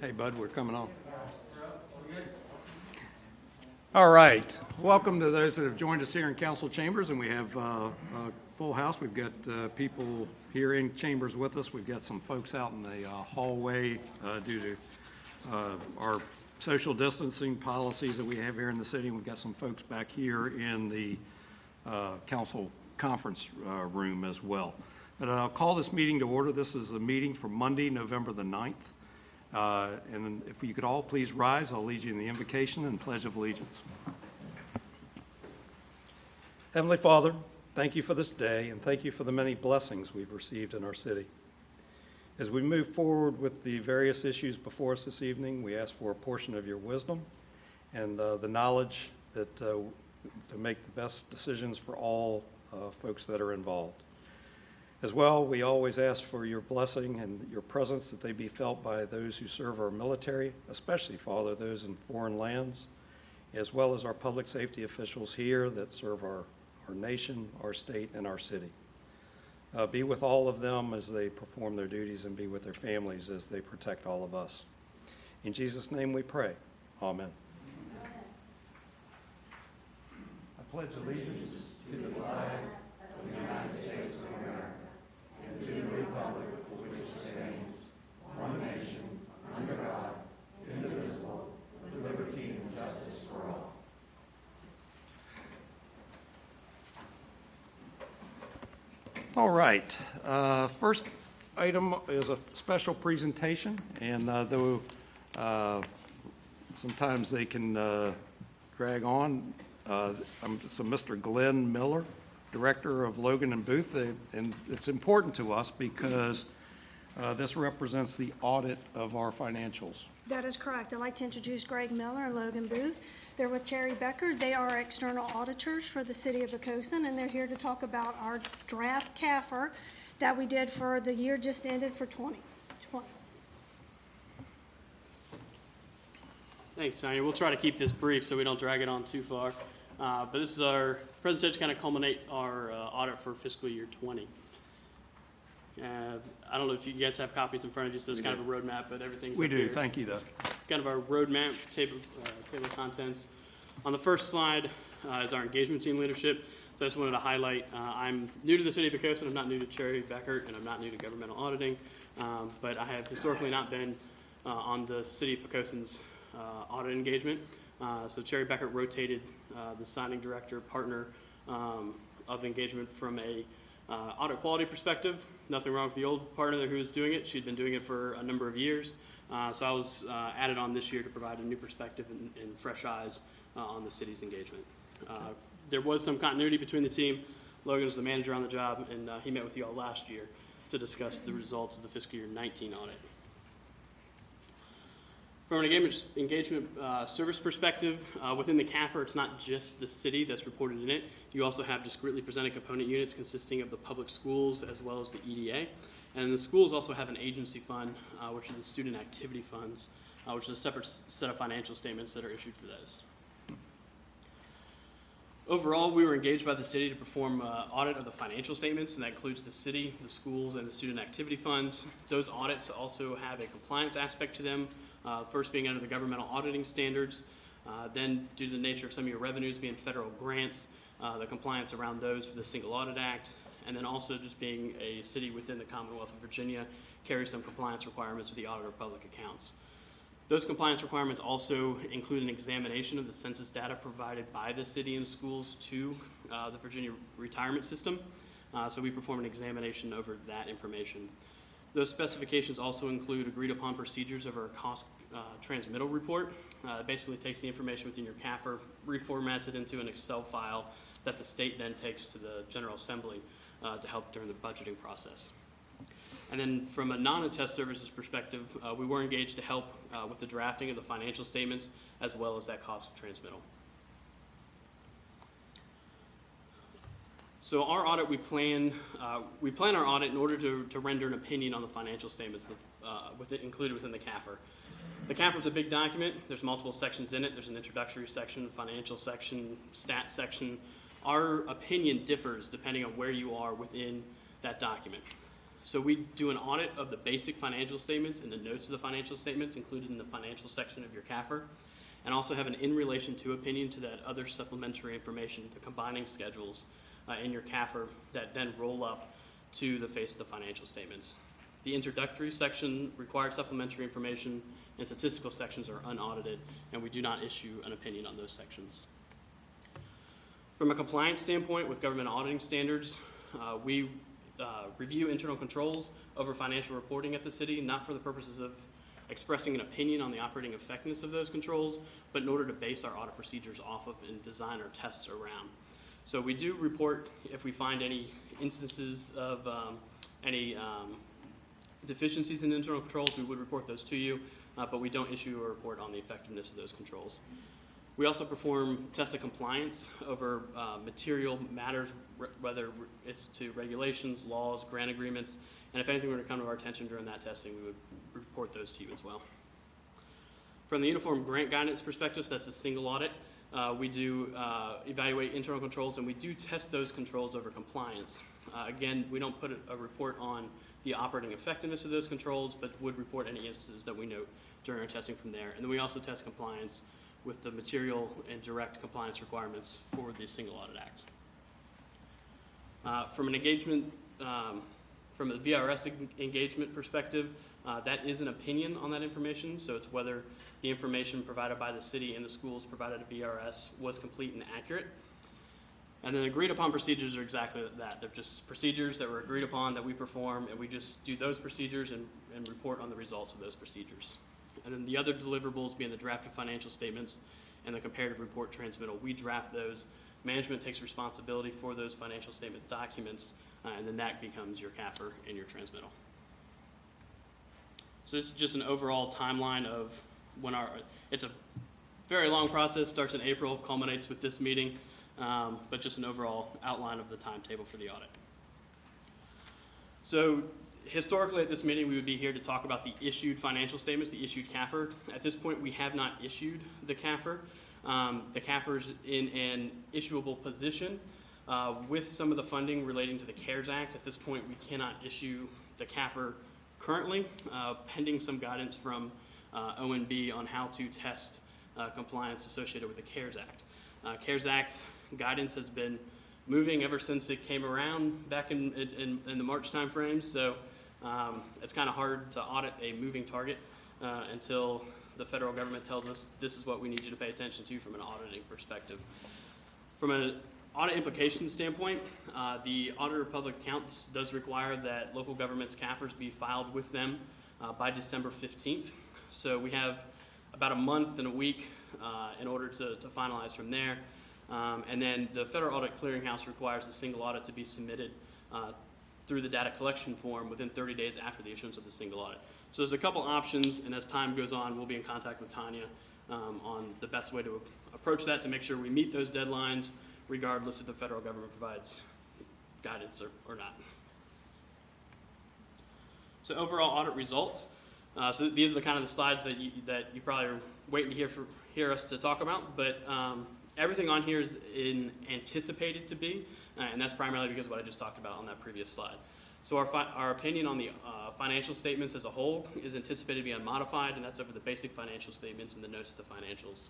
Hey, bud, we're coming on. All right. Welcome to those that have joined us here in council chambers, and we have a full house. We've got people here in chambers with us. We've got some folks out in the hallway due to our social distancing policies that we have here in the city. We've got some folks back here in the council conference room as well. But I'll call this meeting to order. This is a meeting for Monday, November the 9th. And if you could all please rise, I'll lead you in the invocation and pledge of allegiance. Heavenly Father, thank you for this day, and thank you for the many blessings we've received in our city. As we move forward with the various issues before us this evening, we ask for a portion of your wisdom and the knowledge that to make the best decisions for all folks that are involved. As well, we always ask for your blessing and your presence, that they be felt by those who serve our military, especially, Father, those in foreign lands, as well as our public safety officials here that serve our nation, our state, and our city. Be with all of them as they perform their duties, and be with their families as they protect all of us. In Jesus' name we pray. Amen. I pledge allegiance to the flag of the United States of America, and to the republic for which it stands, one nation, under God, indivisible, with liberty and justice for all. All right. First item is a special presentation, and though sometimes they can drag on, so Mr. Glenn Miller, Director of Logan and Booth, and it's important to us because this represents the audit of our financials. That is correct. I'd like to introduce Greg Miller and Logan Booth. They're with Cherry Becker. They are external auditors for the city of Poquoson, and they're here to talk about our draft CAFR that we did for the year just ended for 2020. Thanks, Tanya. We'll try to keep this brief so we don't drag it on too far. But this is our presentation to kind of culminate our audit for fiscal year 20. I don't know if you guys have copies in front of you, so it's kind of a roadmap, but everything's We up do. here. Thank you, though. Kind of our roadmap, table of contents. On the first slide is our engagement team leadership. So I just wanted to highlight, I'm new to the city of Poquoson. I'm not new to Cherry Becker, and I'm not new to governmental auditing. But I have historically not been on the city of Poquoson's audit engagement. So Cherry Becker rotated the signing director partner of engagement from a audit quality perspective. Nothing wrong with the old partner who was doing it. She'd been doing it for a number of years. So I was added on this year to provide a new perspective and fresh eyes on the city's engagement. There was some continuity between the team. Logan was the manager on the job, and he met with you all last year to discuss the results of the fiscal year 19 audit. From an engagement service perspective, within the CAFR, it's not just the city that's reported in it. You also have discretely presented component units consisting of the public schools as well as the EDA. And the schools also have an agency fund, which are the student activity funds, which is a separate set of financial statements that are issued for those. Overall, we were engaged by the city to perform audit of the financial statements, and that includes the city, the schools, and the student activity funds. Those audits also have a compliance aspect to them. First being under the governmental auditing standards, then due to the nature of some of your revenues being federal grants, the compliance around those for the Single Audit Act, and then also just being a city within the Commonwealth of Virginia carries some compliance requirements with the Audit of Public Accounts. Those compliance requirements also include an examination of the census data provided by the city and schools to the Virginia retirement system. So we perform an examination over that information. Those specifications also include agreed upon procedures of our cost transmittal report. It basically takes the information within your CAFR, reformats it into an Excel file that the state then takes to the General Assembly to help during the budgeting process. And then from a non-attest services perspective, we were engaged to help with the drafting of the financial statements as well as that cost transmittal. So our audit, we plan our audit in order to render an opinion on the financial statements included within the CAFR. The CAFR is a big document. There's multiple sections in it. There's an introductory section, financial section, stat section. Our opinion differs depending on where you are within that document. So we do an audit of the basic financial statements and the notes of the financial statements included in the financial section of your CAFR, and also have an in relation to opinion to that other supplementary information, the combining schedules in your CAFR that then roll up to the face of the financial statements. The introductory section, required supplementary information, and statistical sections are unaudited, and we do not issue an opinion on those sections. From a compliance standpoint with government auditing standards, we review internal controls over financial reporting at the city, not for the purposes of expressing an opinion on the operating effectiveness of those controls, but in order to base our audit procedures off of and design our tests around. So we do report if we find any instances of any deficiencies in internal controls, we would report those to you, but we don't issue a report on the effectiveness of those controls. We also perform tests of compliance over material matters, whether it's to regulations, laws, grant agreements, and if anything were to come to our attention during that testing, we would report those to you as well. From the Uniform Grant Guidance perspective, so that's a single audit, we do evaluate internal controls, and we do test those controls over compliance. Again, we don't put a report on the operating effectiveness of those controls, but would report any instances that we note during our testing from there. And then we also test compliance with the material and direct compliance requirements for the Single Audit Act. From an engagement, from a VRS engagement perspective, that is an opinion on that information, so it's whether the information provided by the city and the schools provided to VRS was complete and accurate. And then agreed upon procedures are exactly that. They're just procedures that were agreed upon that we perform, and we just do those procedures and report on the results of those procedures. And then the other deliverables being the drafted financial statements and the comparative report transmittal, we draft those. Management takes responsibility for those financial statement documents, and then that becomes your CAFR and your transmittal. So this is just an overall timeline of when it's a very long process, starts in April, culminates with this meeting, but just an overall outline of the timetable for the audit. So historically at this meeting, we would be here to talk about the issued financial statements, the issued CAFR. At this point, we have not issued the CAFR. The CAFR is in an issuable position. With some of the funding relating to the CARES Act, at this point, we cannot issue the CAFR currently, pending some guidance from ONB on how to test compliance associated with the CARES Act. CARES Act guidance has been moving ever since it came around back in the March timeframe, so it's kind of hard to audit a moving target until the federal government tells us this is what we need you to pay attention to from an auditing perspective. From an audit implications standpoint, the Auditor of Public Accounts does require that local government's CAFRs be filed with them by December 15th. So we have about a month and a week in order to finalize from there. And then the Federal Audit Clearinghouse requires the single audit to be submitted through the data collection form within 30 days after the issuance of the single audit. So there's a couple options, and as time goes on, we'll be in contact with Tanya on the best way to approach that to make sure we meet those deadlines, regardless if the federal government provides guidance or not. So overall audit results. So these are the kind of the slides that you probably are waiting to hear us to talk about, but everything on here is anticipated to be, and that's primarily because of what I just talked about on that previous slide. So our opinion on the financial statements as a whole is anticipated to be unmodified, and that's over the basic financial statements and the notes of the financials.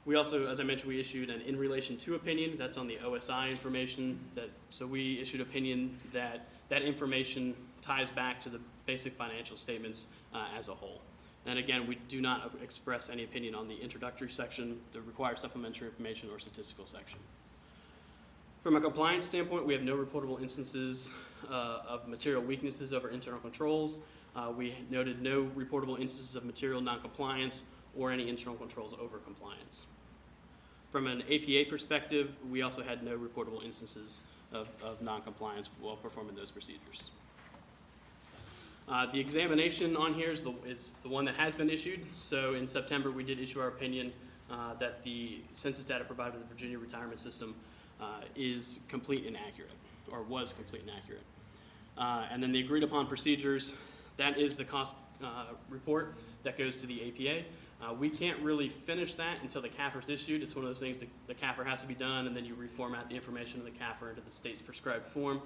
We also, as I mentioned, we issued an in relation to opinion. That's on the OSI information. So we issued opinion that information ties back to the basic financial statements as a whole. And again, we do not express any opinion on the introductory section, the required supplementary information, or statistical section. From a compliance standpoint, we have no reportable instances of material weaknesses over internal controls. We noted no reportable instances of material noncompliance or any internal controls over compliance. From an APA perspective, we also had no reportable instances of noncompliance while performing those procedures. The examination on here is the one that has been issued. So in September, we did issue our opinion that the census data provided by the Virginia Retirement System is complete and accurate, or was complete and accurate. And then the agreed upon procedures, that is the cost report that goes to the APA. We can't really finish that until the CAFR is issued. It's one of those things, the CAFR has to be done, and then you reformat the information of the CAFR into the state's prescribed form.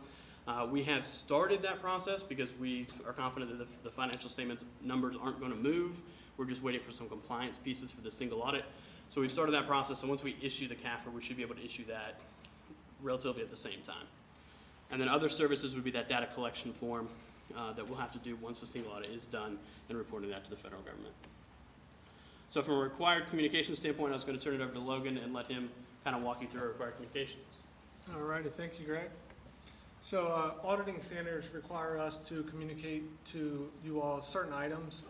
We have started that process because we are confident that the financial statements numbers aren't going to move. We're just waiting for some compliance pieces for the single audit. So we've started that process, and once we issue the CAFR, we should be able to issue that relatively at the same time. And then other services would be that data collection form that we'll have to do once the single audit is done and reporting that to the federal government. So from a required communication standpoint, I was going to turn it over to Logan and let him kind of walk you through our required communications. All righty, thank you, Greg. So auditing standards require us to communicate to you all certain items.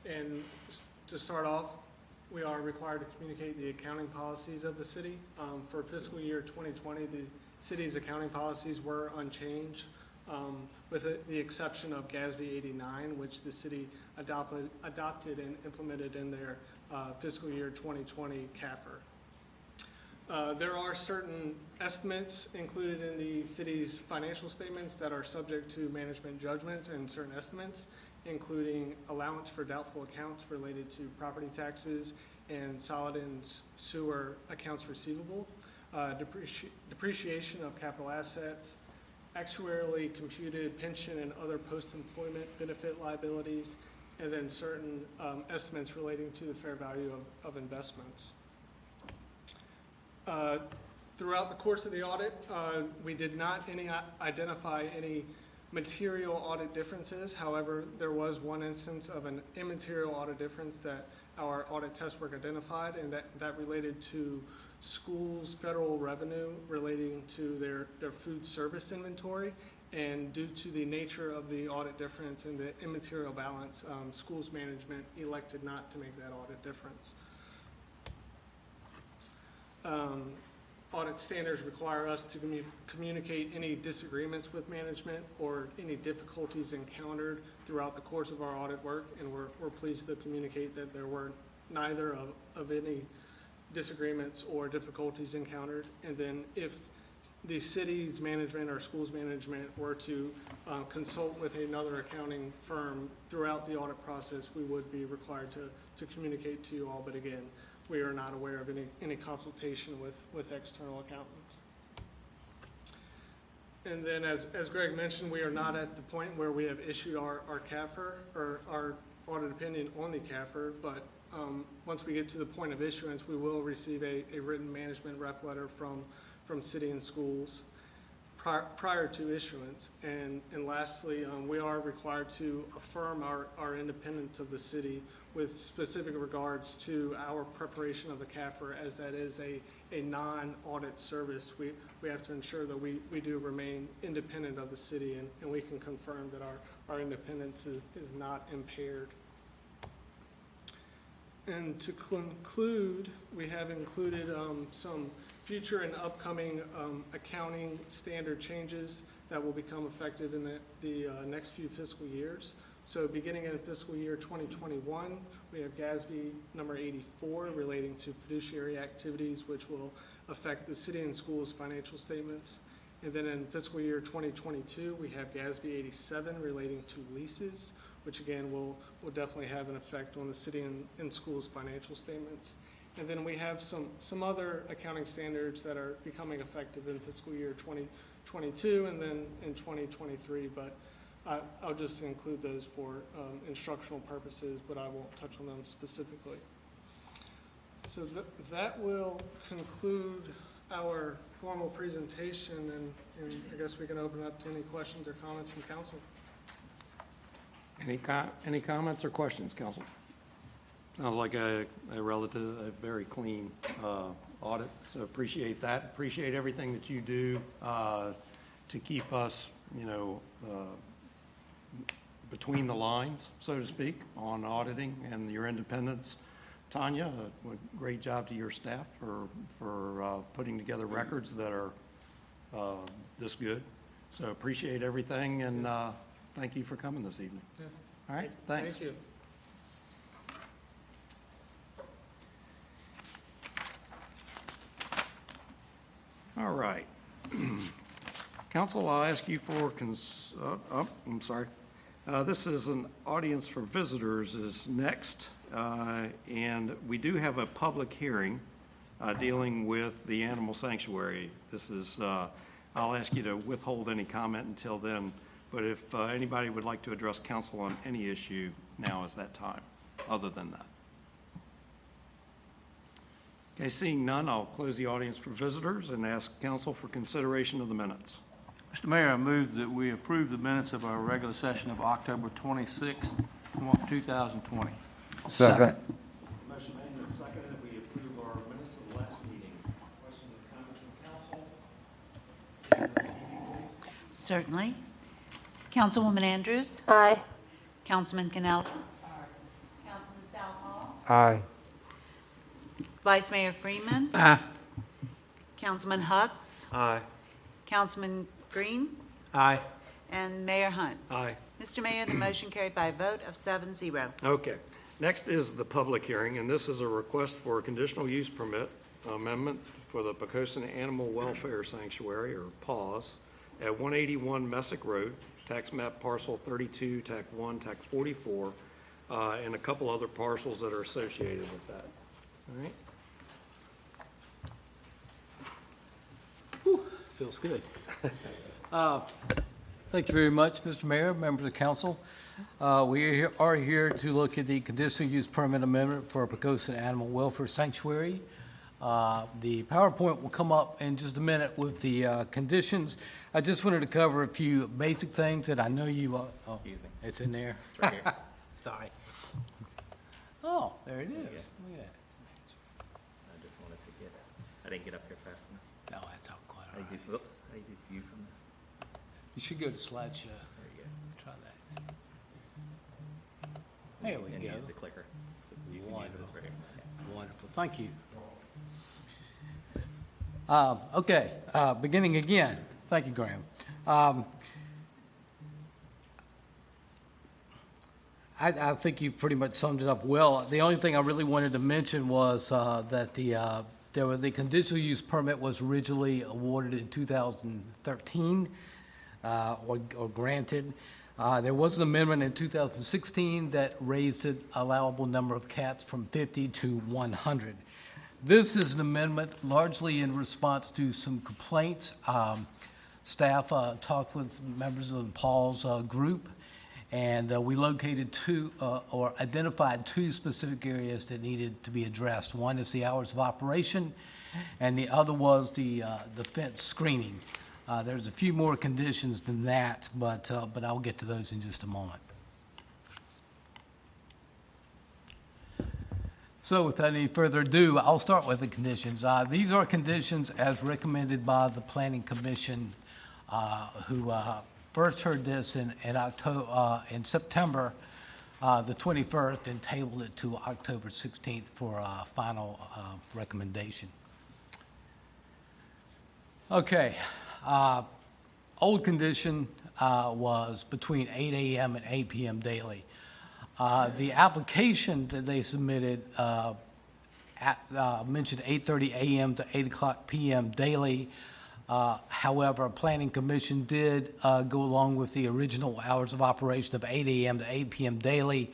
And to start off, we are required to communicate the accounting policies of the city. For fiscal year 2020, the city's accounting policies were unchanged, with the exception of GASB 89, which the city adopted and implemented in their fiscal year 2020 CAFR. There are certain estimates included in the city's financial statements that are subject to management judgment, and certain estimates, including allowance for doubtful accounts related to property taxes and solid and sewer accounts receivable, depreciation of capital assets, actuarially computed pension and other post-employment benefit liabilities, and then certain estimates relating to the fair value of investments. Throughout the course of the audit, we did not identify any material audit differences. However, there was one instance of an immaterial audit difference that our audit test work identified, and that related to schools' federal revenue relating to their food service inventory. And due to the nature of the audit difference and the immaterial balance, schools management elected not to make that audit difference. Audit standards require us to communicate any disagreements with management or any difficulties encountered throughout the course of our audit work, and we're pleased to communicate that there were neither of any disagreements or difficulties encountered. And then if the city's management or schools management were to consult with another accounting firm throughout the audit process, we would be required to communicate to you all, but again, we are not aware of any consultation with external accountants. And then as Greg mentioned, we are not at the point where we have issued our CAFR or our audit opinion on the CAFR, but once we get to the point of issuance, we will receive a written management rep letter from city and schools prior to issuance. And lastly, we are required to affirm our independence of the city with specific regards to our preparation of the CAFR, as that is a non-audit service. We have to ensure that we do remain independent of the city, and we can confirm that our independence is not impaired. And to conclude, we have included some future and upcoming accounting standard changes that will become effective in the next few fiscal years. So beginning in fiscal year 2021, we have GASB number 84 relating to fiduciary activities, which will affect the city and schools' financial statements. And then in fiscal year 2022, we have GASB 87 relating to leases, which again will definitely have an effect on the city and schools' financial statements. And then we have some other accounting standards that are becoming effective in fiscal year 2022 and then in 2023, but I'll just include those for instructional purposes, but I won't touch on them specifically. So that will conclude our formal presentation, and I guess we can open up to any questions or comments from council. Any comments or questions, council? Sounds like a very clean audit, so appreciate that. Appreciate everything that you do to keep us, between the lines, so to speak, on auditing and your independence. Tanya, great job to your staff for putting together records that are this good. So appreciate everything, and thank you for coming this evening. Yeah. All right, thanks. Thank you. All right. Council, I'll ask you for, I'm sorry. This is an audience for visitors is next, and we do have a public hearing dealing with the animal sanctuary. This is I'll ask you to withhold any comment until then, but if anybody would like to address council on any issue, now is that time, other than that. Okay, seeing none, I'll close the audience for visitors and ask council for consideration of the minutes. Mr. Mayor, I move that we approve the minutes of our regular session of October 26th, 2020. Second. Motion made and seconded that we approve our minutes of the last meeting. Questions or comments from council? Certainly. Councilwoman Andrews? Aye. Councilman Canal? Councilman Southall? Aye. Vice Mayor Freeman? Aye. Councilman Hux? Aye. Councilman Green? Aye. And Mayor Hunt? Aye. Mr. Mayor, the motion carried by a vote of 7-0. Okay. Next is the public hearing, and this is a request for a conditional use permit amendment for the Poquoson Animal Welfare Sanctuary, or PAWS, at 181 Messick Road, tax map parcel 32, TAC 1, TAC 44, and a couple other parcels that are associated with that. All right? Feels good. Thank you very much, Mr. Mayor, members of council. We are here to look at the conditional use permit amendment for Poquoson Animal Welfare Sanctuary. The PowerPoint will come up in just a minute with the conditions. I just wanted to cover a few basic things that I know you, it's in there. It's right here. Sorry. Oh, there it is. Yeah. Look at that. I just wanted to get, I didn't get up here fast enough. No, that's all quite How all you right. do, whoops, how you do view from there? You should go to slideshow. There you go. Try that. There we And go. use the clicker. You can use this right here. Okay. Wonderful, thank you. Okay, beginning again. Thank you, Graham. I think you pretty much summed it up well. The only thing I really wanted to mention was that the conditional use permit was originally awarded in 2013 or granted. There was an amendment in 2016 that raised the allowable number of cats from 50 to 100. This is an amendment largely in response to some complaints. Staff talked with members of the PAWS group, and we located or identified two specific areas that needed to be addressed. One is the hours of operation, and the other was the fence screening. There's a few more conditions than that, but I'll get to those in just a moment. So without any further ado, I'll start with the conditions. These are conditions as recommended by the Planning Commission, who first heard this in September the 21st and tabled it to October 16th for a final recommendation. Okay. Old condition was between 8 a.m. and 8 p.m. daily. The application that they submitted mentioned 8:30 a.m. to 8 o'clock p.m. daily. However, Planning Commission did go along with the original hours of operation of 8 a.m. to 8 p.m. daily.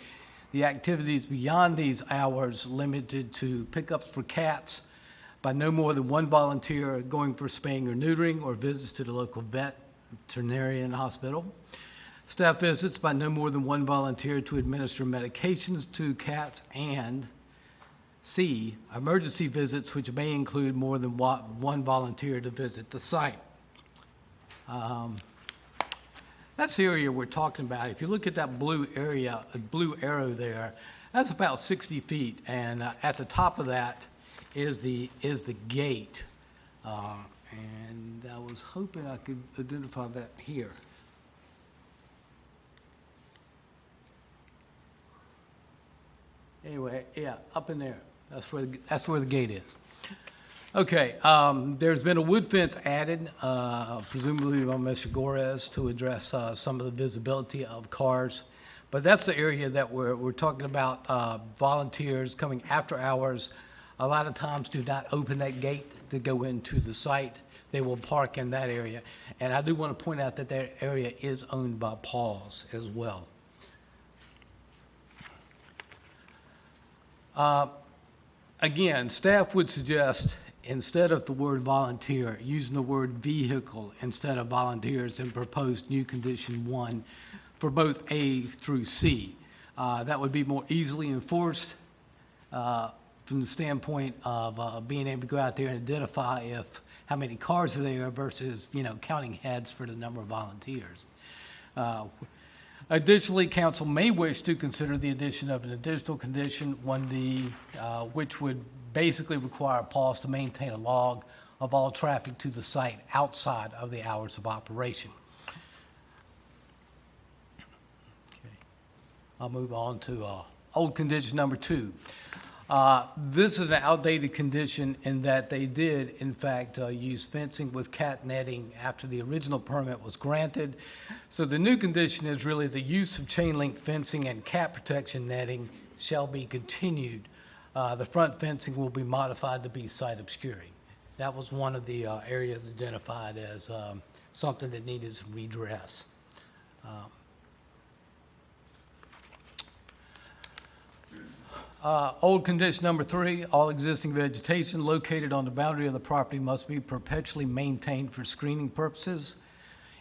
The activities beyond these hours limited to pickups for cats by no more than one volunteer going for spaying or neutering or visits to the local veterinarian hospital. Staff visits by no more than one volunteer to administer medications to cats, and C, emergency visits which may include more than one volunteer to visit the site. That's the area we're talking about. If you look at that blue area, a blue arrow there, that's about 60 feet, and at the top of that is the gate. And I was hoping I could identify that here. Anyway, yeah, up in there. That's where the gate is. Okay, there's been a wood fence added, presumably by Mr. Gorez, to address some of the visibility of cars. But that's the area that we're talking about. Volunteers coming after hours a lot of times do not open that gate to go into the site. They will park in that area. And I do want to point out that that area is owned by PAWS as well. Again, staff would suggest instead of the word volunteer, using the word vehicle instead of volunteers in proposed new condition 1 for both A through C. That would be more easily enforced from the standpoint of being able to go out there and identify how many cars are there versus, counting heads for the number of volunteers. Additionally, council may wish to consider the addition of an additional condition, which would basically require PAWS to maintain a log of all traffic to the site outside of the hours of operation. Okay. I'll move on to old condition number 2. This is an outdated condition in that they did, in fact, use fencing with cat netting after the original permit was granted. So the new condition is really the use of chain link fencing and cat protection netting shall be continued. The front fencing will be modified to be site obscuring. That was one of the areas identified as something that needed some redress. Old condition number 3, all existing vegetation located on the boundary of the property must be perpetually maintained for screening purposes.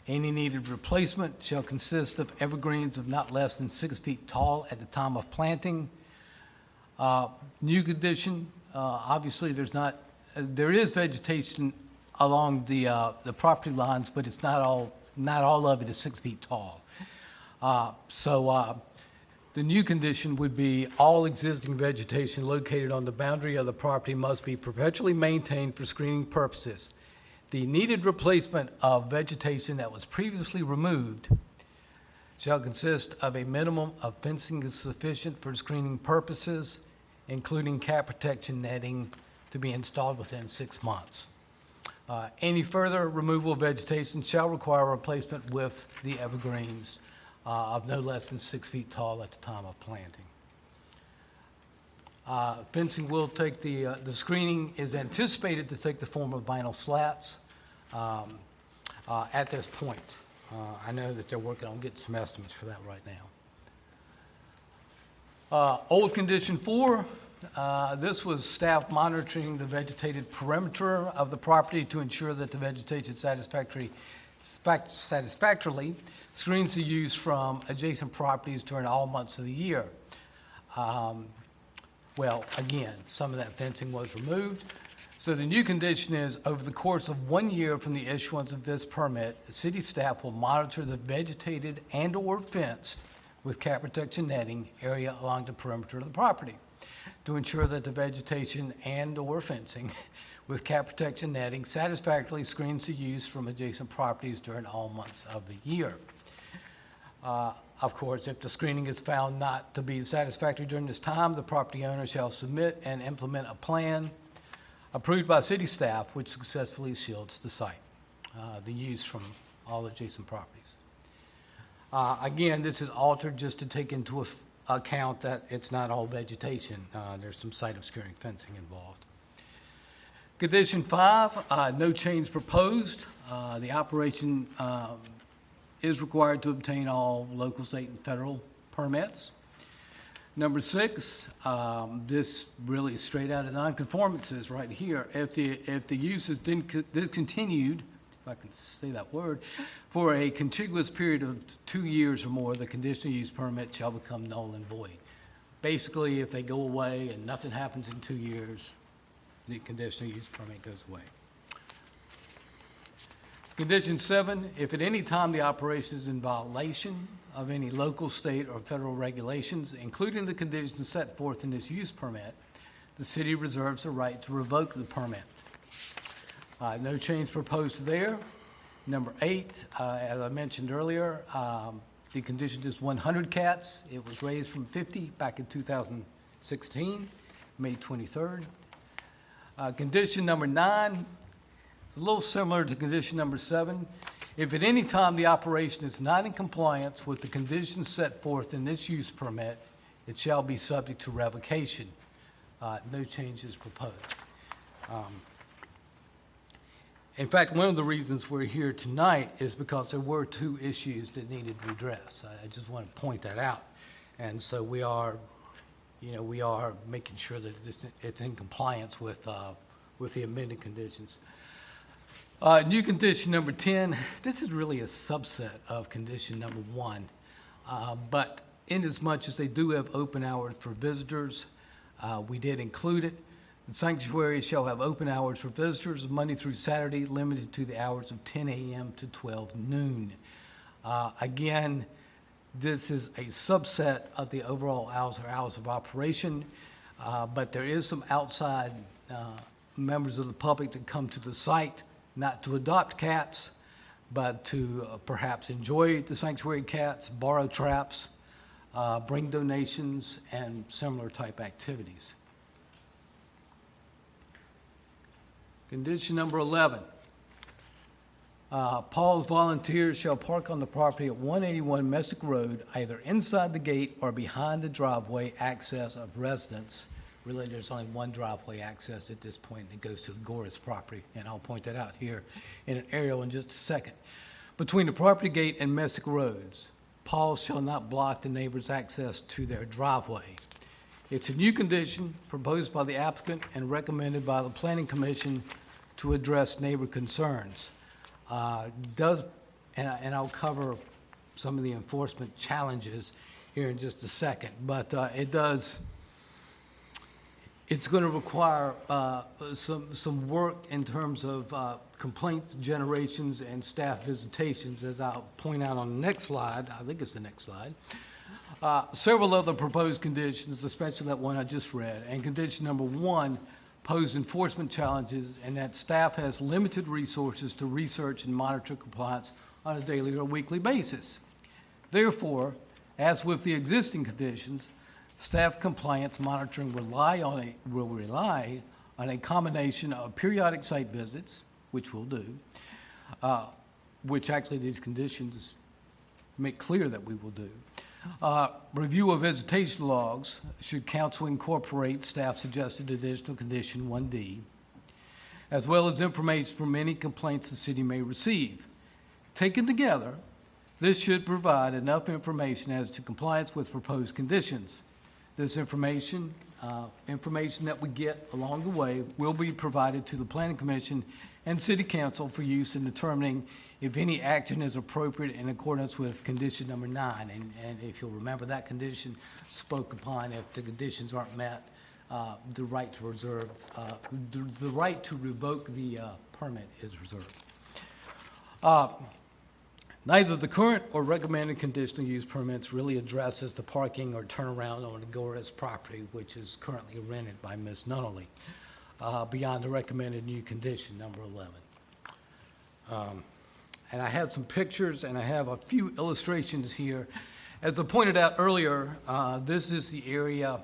Any needed replacement shall consist of evergreens of not less than 6 feet tall at the time of planting. New condition, obviously there is vegetation along the property lines, but it's not all of it is 6 feet tall. The new condition would be all existing vegetation located on the boundary of the property must be perpetually maintained for screening purposes. The needed replacement of vegetation that was previously removed shall consist of a minimum of fencing sufficient for screening purposes, including cat protection netting to be installed within 6 months. Any further removal of vegetation shall require replacement with the evergreens of no less than 6 feet tall at the time of planting. Fencing will take the screening is anticipated to take the form of vinyl slats at this point. I know that they're working on getting some estimates for that right now. Old condition 4, this was staff monitoring the vegetated perimeter of the property to ensure that the vegetation satisfactorily screens the use from adjacent properties during all months of the year. Again, some of that fencing was removed. So the new condition is, over the course of 1 year from the issuance of this permit, the city staff will monitor the vegetated and/or fenced with cat protection netting area along the perimeter of the property to ensure that the vegetation and/or fencing with cat protection netting satisfactorily screens the use from adjacent properties during all months of the year. Of course, if the screening is found not to be satisfactory during this time, the property owner shall submit and implement a plan approved by city staff which successfully shields the site, the use from all adjacent properties. Again, this is altered just to take into account that it's not all vegetation. There's some site obscuring fencing involved. Condition 5, no change proposed. The operation is required to obtain all local, state, and federal permits. Number 6, this really is straight out of nonconformances right here. If the use is discontinued, if I can say that word, for a contiguous period of 2 years or more, the conditional use permit shall become null and void. Basically, if they go away and nothing happens in 2 years, the conditional use permit goes away. Condition 7, if at any time the operation is in violation of any local, state, or federal regulations, including the conditions set forth in this use permit, the city reserves the right to revoke the permit. No change proposed there. Number 8, as I mentioned earlier, the condition is 100 cats. It was raised from 50 back in 2016, May 23rd. Condition number 9, a little similar to condition number 7. If at any time the operation is not in compliance with the conditions set forth in this use permit, it shall be subject to revocation. No changes proposed. In fact, one of the reasons we're here tonight is because there were 2 issues that needed redress. I just want to point that out. And so we are making sure that it's in compliance with with the amended conditions. New condition number 10, this is really a subset of condition number 1. But inasmuch as they do have open hours for visitors, we did include it. The sanctuary shall have open hours for visitors Monday through Saturday, limited to the hours of 10 a.m. to 12 noon. Again, this is a subset of the overall hours of operation, but there is some outside members of the public that come to the site, not to adopt cats, but to perhaps enjoy the sanctuary cats, borrow traps, bring donations, and similar type activities. Condition number 11. PAWS volunteers shall park on the property at 181 Messick Road, either inside the gate or behind the driveway access of residents. Really, there's only one driveway access at this point, and it goes to the Goris property, and I'll point that out here in an aerial in just a second. Between the property gate and Messick Roads, PAWS shall not block the neighbor's access to their driveway. It's a new condition proposed by the applicant and recommended by the Planning Commission to address neighbor concerns. And I'll cover some of the enforcement challenges here in just a second, but it's going to require some work in terms of complaint generations and staff visitations, as I'll point out on the next slide. I think it's the next slide. Several other proposed conditions, especially that one I just read, and condition number 1 pose enforcement challenges, and that staff has limited resources to research and monitor compliance on a daily or weekly basis. Therefore, as with the existing conditions, staff compliance monitoring will rely on a combination of periodic site visits, which we'll do, which actually these conditions make clear that we will do. Review of visitation logs, should council incorporate staff suggested additional condition 1D, as well as information from any complaints the city may receive. Taken together, this should provide enough information as to compliance with proposed conditions. This information that we get along the way will be provided to the Planning Commission and City Council for use in determining if any action is appropriate in accordance with condition number 9. And if you'll remember, that condition spoke upon if the conditions aren't met, the right to reserve, the right to revoke the permit is reserved. Neither the current or recommended conditional use permits really addresses the parking or turnaround on the Goris property, which is currently rented by Ms. Nunnally, beyond the recommended new condition, number 11. And I have some pictures, and I have a few illustrations here. As I pointed out earlier, this is the area,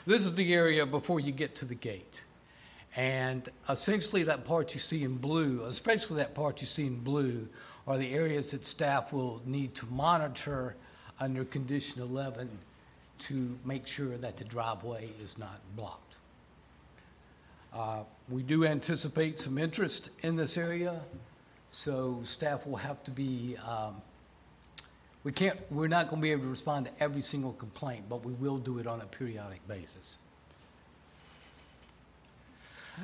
this is the area before you get to the gate. And essentially that part you see in blue, especially that part you see in blue, are the areas that staff will need to monitor under condition 11 to make sure that the driveway is not blocked. We do anticipate some interest in this area, so staff will have to be, we're not going to be able to respond to every single complaint, but we will do it on a periodic basis.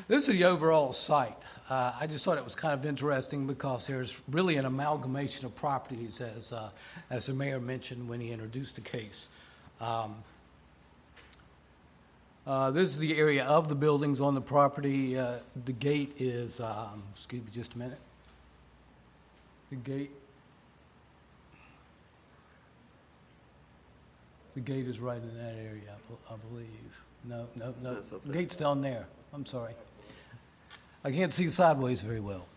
This is the overall site. I just thought it was kind of interesting because there's really an amalgamation of properties, as the mayor mentioned when he introduced the case. This is the area of the buildings on the property. The gate is, excuse me just a minute. The gate is right in that area, I believe. No. That's up The there. gate's down there. I'm sorry. I can't see sideways very well.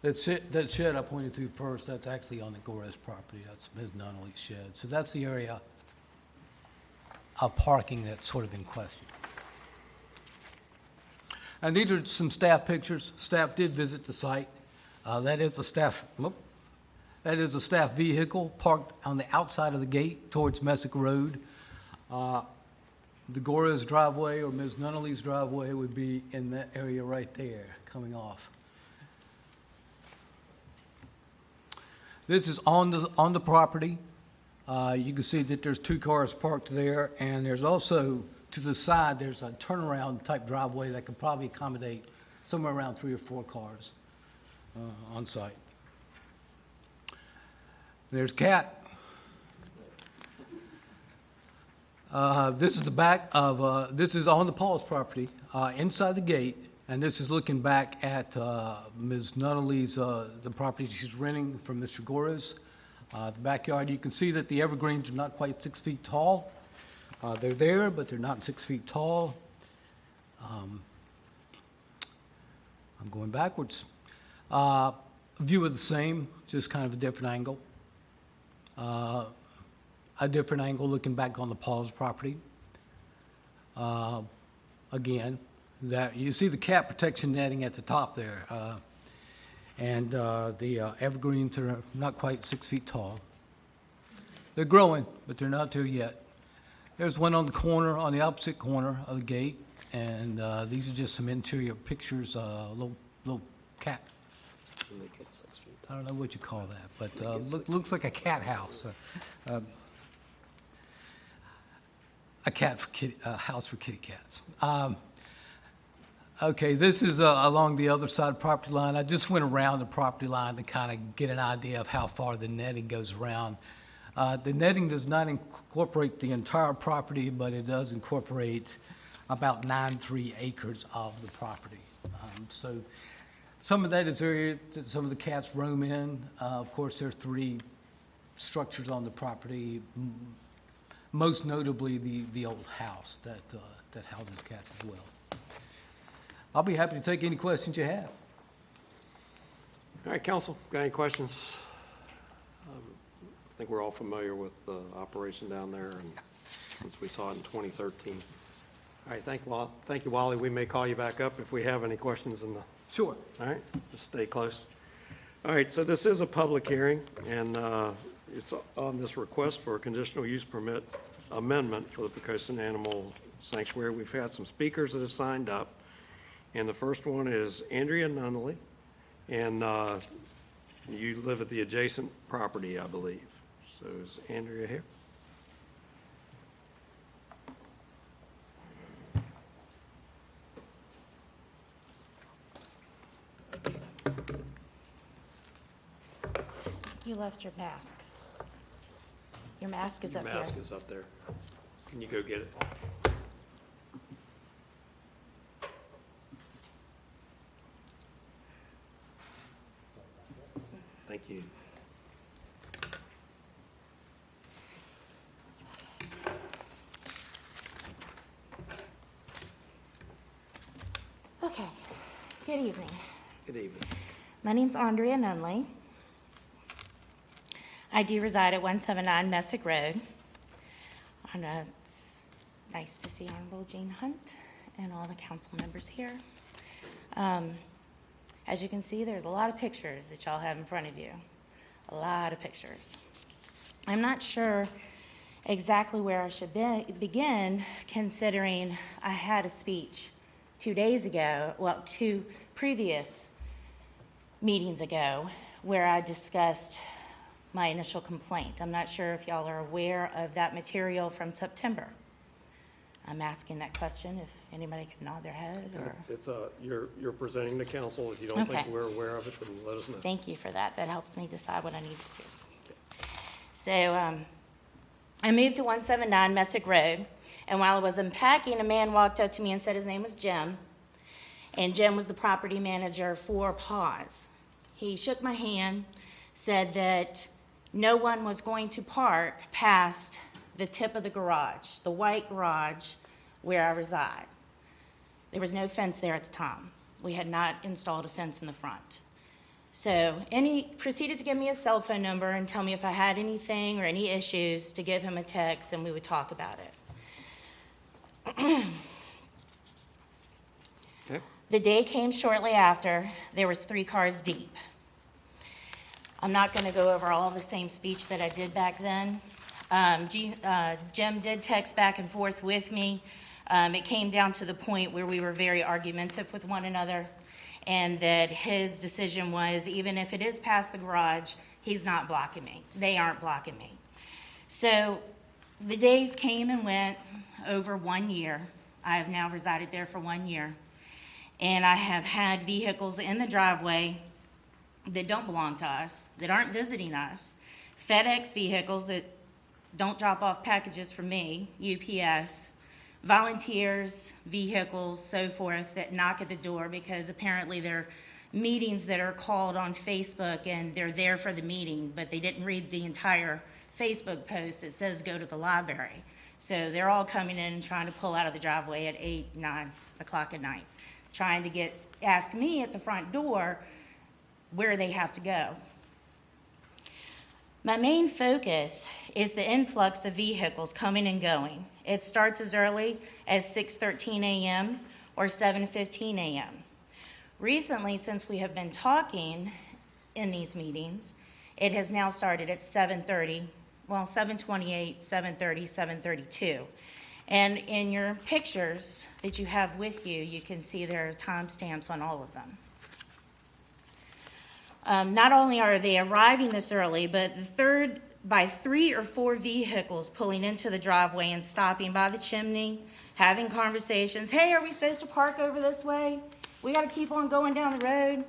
That shed I pointed to first, that's actually on the Goris property. That's Ms. Nunnally's shed. So that's the area of parking that's sort of in question. And these are some staff pictures. Staff did visit the site. That is a staff vehicle parked on the outside of the gate towards Messick Road. The Gora's driveway or Ms. Nunnally's driveway would be in that area right there, coming off. This is on the property. You can see that there's 2 cars parked there, and there's also, to the side, there's a turnaround type driveway that could probably accommodate somewhere around 3 or 4 cars on site. There's Cat. This is the back of, this is on the PAWS property, inside the gate, and this is looking back at Ms. Nunnally's, the property she's renting from Mr. Gores. The backyard, you can see that the evergreens are not quite 6 feet tall. They're there, but they're not 6 feet tall. I'm going backwards. View of the same, just kind of a different angle. A different angle looking back on the PAWS property. Again, that you see the cat protection netting at the top there, and the evergreens are not quite 6 feet tall. They're growing, but they're not there yet. There's one on the corner, on the opposite corner of the gate, and these are just some interior pictures. Little cat. I don't know what you call that, but looks like a cat house. A house for kitty cats. Okay, this is along the other side of the property line. I just went around the property line to kind of get an idea of how far the netting goes around. The netting does not incorporate the entire property, but it does incorporate about 9.3 acres of the property. So some of that is area that some of the cats roam in. Of course, there are 3 structures on the property, most notably the old house that houses cats as well. I'll be happy to take any questions you have. All right, council, got any questions? I think we're all familiar with the operation down there, and since we saw it in 2013. All right, thank you, Wally. We may call you back up if we have any questions in the... Sure. All right, just stay close. All right, so this is a public hearing, and it's on this request for a conditional use permit amendment for the Poquoson Animal Sanctuary. We've had some speakers that have signed up, and the first one is Andrea Nunnally, and you live at the adjacent property, I believe. So is Andrea here? You left your mask. Your mask is Your up here. mask is up there. Can you go get it? Thank you. Okay. Good evening. Good evening. My name's Andrea Nunley. I do reside at 179 Messick Road. It's nice to see Honorable Jean Hunt and all the council members here. As you can see, there's a lot of pictures that y'all have in front of you. A lot of pictures. I'm not sure exactly where I should begin, considering I had a speech 2 days ago, well, 2 previous meetings ago, where I discussed my initial complaint. I'm not sure if y'all are aware of that material from September. I'm asking that question if anybody can nod their head or... It's you're presenting to council. If you don't think Okay. we're aware of it, then let us know. Thank you for that. That helps me decide what I need to do. So I moved to 179 Messick Road, and while I was unpacking, a man walked up to me and said his name was Jim, and Jim was the property manager for PAWS. He shook my hand, said that no one was going to park past the tip of the garage, the white garage where I reside. There was no fence there at the time. We had not installed a fence in the front. So he proceeded to give me a cell phone number and tell me if I had anything or any issues to give him a text and we would talk about it. Okay. The day came shortly after. There was 3 cars deep. I'm not going to go over all the same speech that I did back then. Jim did text back and forth with me. It came down to the point where we were very argumentative with one another, and that his decision was, even if it is past the garage, he's not blocking me. They aren't blocking me. So the days came and went over 1 year. I have now resided there for 1 year. And I have had vehicles in the driveway that don't belong to us, that aren't visiting us, FedEx vehicles that don't drop off packages for me, UPS, volunteers, vehicles, so forth, that knock at the door because apparently they're meetings that are called on Facebook and they're there for the meeting, but they didn't read the entire Facebook post that says go to the library. So they're all coming in and trying to pull out of the driveway at 8, 9 o'clock at night, trying to ask me at the front door where they have to go. My main focus is the influx of vehicles coming and going. It starts as early as 6:13 a.m. or 7:15 a.m. Recently, since we have been talking in these meetings, it has now started at 7:30, 7:28, 7:30, 7:32. And in your pictures that you have with you, you can see there are timestamps on all of them. Not only are they arriving this early, but by 3 or 4 vehicles pulling into the driveway and stopping by the chimney, having conversations. Hey, are we supposed to park over this way? We got to keep on going down the road.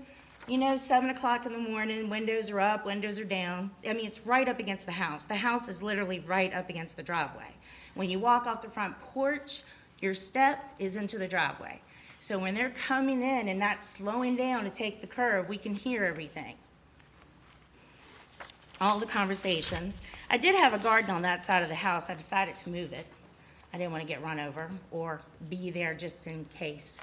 7 o'clock in the morning, windows are up, windows are down. I mean, it's right up against the house. The house is literally right up against the driveway. When you walk off the front porch, your step is into the driveway. So when they're coming in and not slowing down to take the curve, we can hear everything. All the conversations. I did have a garden on that side of the house. I decided to move it. I didn't want to get run over or be there just in case,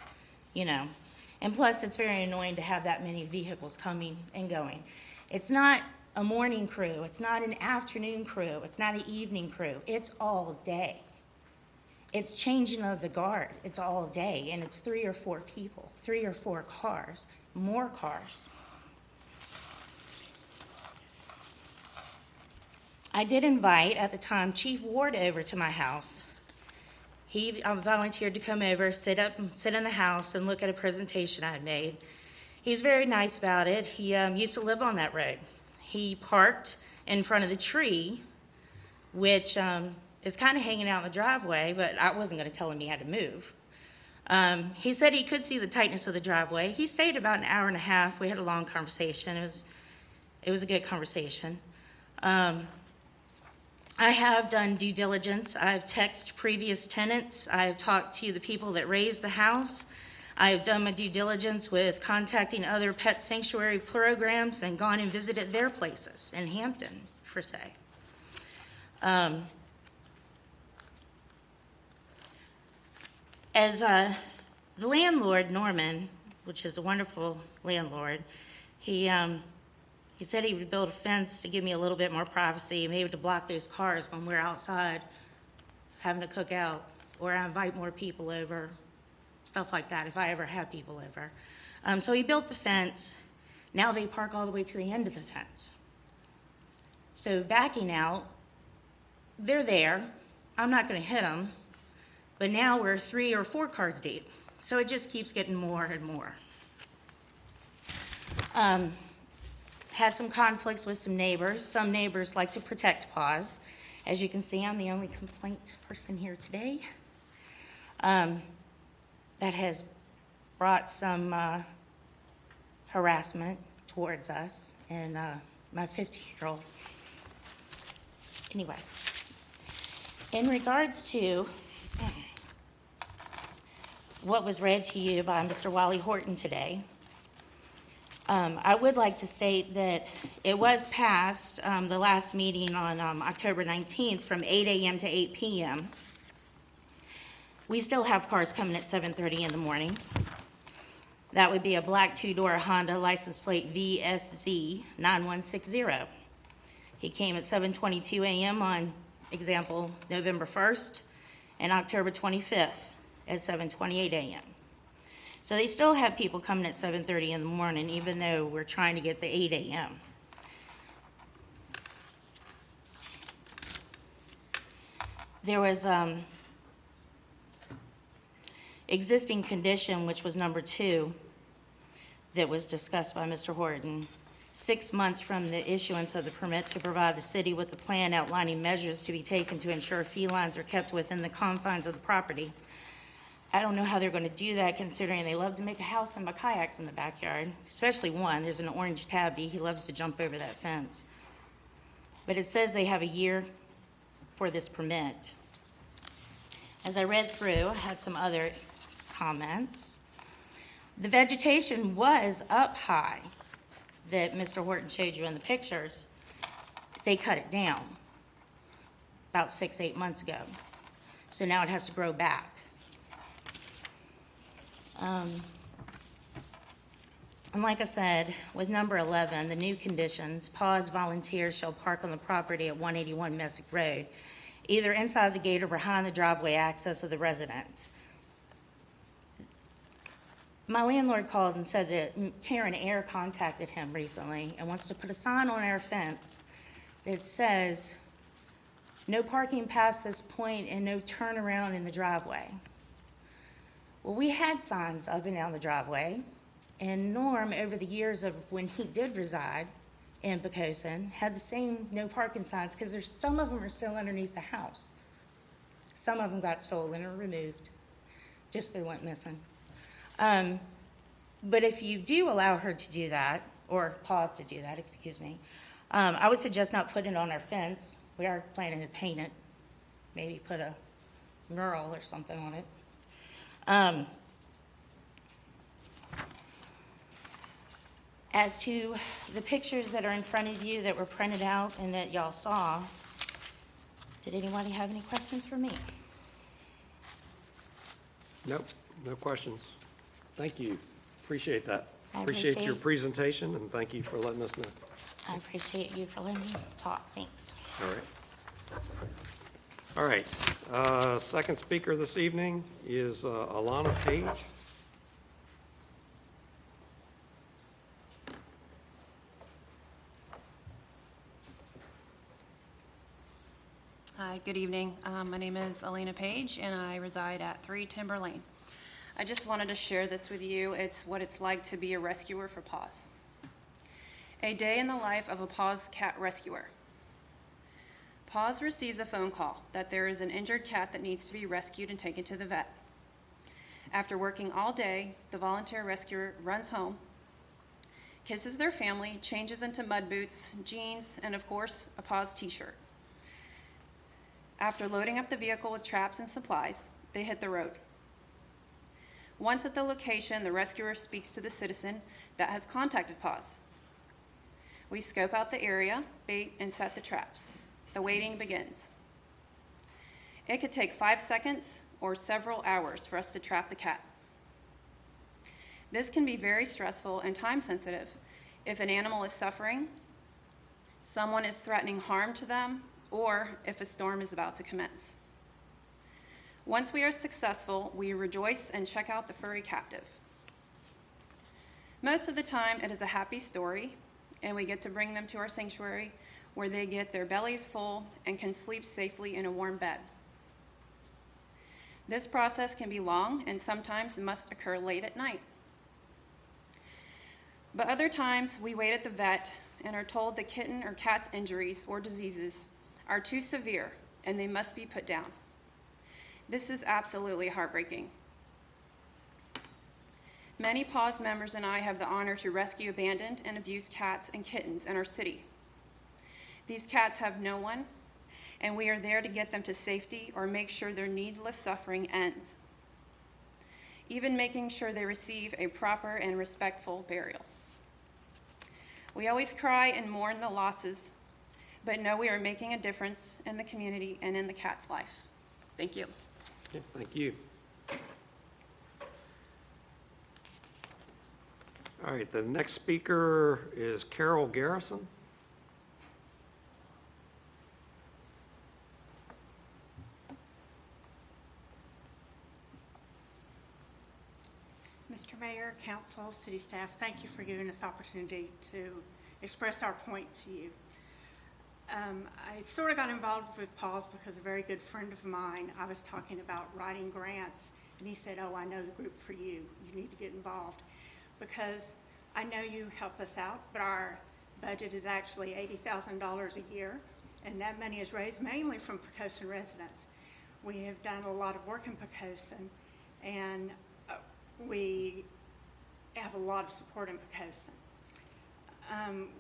And plus, it's very annoying to have that many vehicles coming and going. It's not a morning crew. It's not an afternoon crew. It's not an evening crew. It's all day. It's changing of the guard. It's all day, and it's 3 or 4 people, 3 or 4 cars, more cars. I did invite, at the time, Chief Ward over to my house. He volunteered to come over, sit in the house, and look at a presentation I had made. He's very nice about it. He used to live on that road. He parked in front of the tree, which is kind of hanging out in the driveway, but I wasn't going to tell him he had to move. He said he could see the tightness of the driveway. He stayed about an hour and a half. We had a long conversation. It was a good conversation. I have done due diligence. I've texted previous tenants. I've talked to the people that raised the house. I have done my due diligence with contacting other pet sanctuary programs and gone and visited their places in Hampton, per se. As the landlord, Norman, which is a wonderful landlord, he said he would build a fence to give me a little bit more privacy, maybe to block those cars when we're outside having to cook out, or I invite more people over, stuff like that, if I ever have people over. So he built the fence. Now they park all the way to the end of the fence. So backing out, they're there. I'm not going to hit them, but now we're 3 or 4 cars deep. So it just keeps getting more and more. Had some conflicts with some neighbors. Some neighbors like to protect PAWS. As you can see, I'm the only complaint person here today. That has brought some harassment towards us and my 15-year-old. Anyway, in regards to what was read to you by Mr. Wally Horton today, I would like to state that it was passed the last meeting on October 19th from 8 a.m. to 8 p.m. We still have cars coming at 7:30 in the morning. That would be a black 2-door Honda license plate VSZ 9160. He came at 7:22 a.m. on, example, November 1st and October 25th at 7:28 a.m. So they still have people coming at 7:30 in the morning, even though we're trying to get the 8 a.m. There was existing condition, which was number 2, that was discussed by Mr. Horton. 6 months from the issuance of the permit to provide the city with a plan outlining measures to be taken to ensure felines are kept within the confines of the property. I don't know how they're going to do that, considering they love to make a house and my kayaks in the backyard, especially one. There's an orange tabby. He loves to jump over that fence. But it says they have a year for this permit. As I read through, I had some other comments. The vegetation was up high that Mr. Horton showed you in the pictures. They cut it down about 6-8 months ago. So now it has to grow back. And like I said, with number 11, the new conditions, PAWS volunteers shall park on the property at 181 Messick Road, either inside the gate or behind the driveway access of the residence. My landlord called and said that Karen Air contacted him recently and wants to put a sign on our fence that says, "No parking past this point and no turnaround in the driveway." Well, we had signs up and down the driveway, and Norm, over the years of when he did reside in Poquoson, had the same no parking signs, because there's some of them are still underneath the house. Some of them got stolen or removed, just they went missing. But if you do allow her to do that, or PAWS to do that, excuse me, I would suggest not putting it on our fence. We are planning to paint it, maybe put a mural or something on it. As to the pictures that are in front of you that were printed out and that y'all saw, did anybody have any questions for me? Nope, no questions. Thank you. Appreciate that. I Appreciate your appreciate- presentation, and thank you for letting us know. I appreciate you for letting me talk. Thanks. All right. All right. Second speaker this evening is Alana Page. Hi, good evening. My name is Elena Page, and I reside at 3 Timber Lane. I just wanted to share this with you. It's what it's like to be a rescuer for PAWS. A day in the life of a PAWS cat rescuer. PAWS receives a phone call that there is an injured cat that needs to be rescued and taken to the vet. After working all day, the volunteer rescuer runs home, kisses their family, changes into mud boots, jeans, and of course, a PAWS t-shirt. After loading up the vehicle with traps and supplies, they hit the road. Once at the location, the rescuer speaks to the citizen that has contacted PAWS. We scope out the area, bait, and set the traps. The waiting begins. It could take 5 seconds or several hours for us to trap the cat. This can be very stressful and time sensitive if an animal is suffering, someone is threatening harm to them, or if a storm is about to commence. Once we are successful, we rejoice and check out the furry captive. Most of the time, it is a happy story, and we get to bring them to our sanctuary where they get their bellies full and can sleep safely in a warm bed. This process can be long and sometimes must occur late at night. But other times, we wait at the vet and are told the kitten or cat's injuries or diseases are too severe and they must be put down. This is absolutely heartbreaking. Many PAWS members and I have the honor to rescue abandoned and abused cats and kittens in our city. These cats have no one, and we are there to get them to safety or make sure their needless suffering ends, even making sure they receive a proper and respectful burial. We always cry and mourn the losses, but know we are making a difference in the community and in the cat's life. Thank you. Yeah, thank you. All right, the next speaker is Carol Garrison. Mr. Mayor, Council, City staff, thank you for giving us the opportunity to express our point to you. I sort of got involved with PAWS because a very good friend of mine, I was talking about writing grants, and he said, "Oh, I know the group for you. You need to get involved." Because I know you help us out, but our budget is actually $80,000 a year, and that money is raised mainly from Poquoson residents. We have done a lot of work in Poquoson, and we have a lot of support in Poquoson.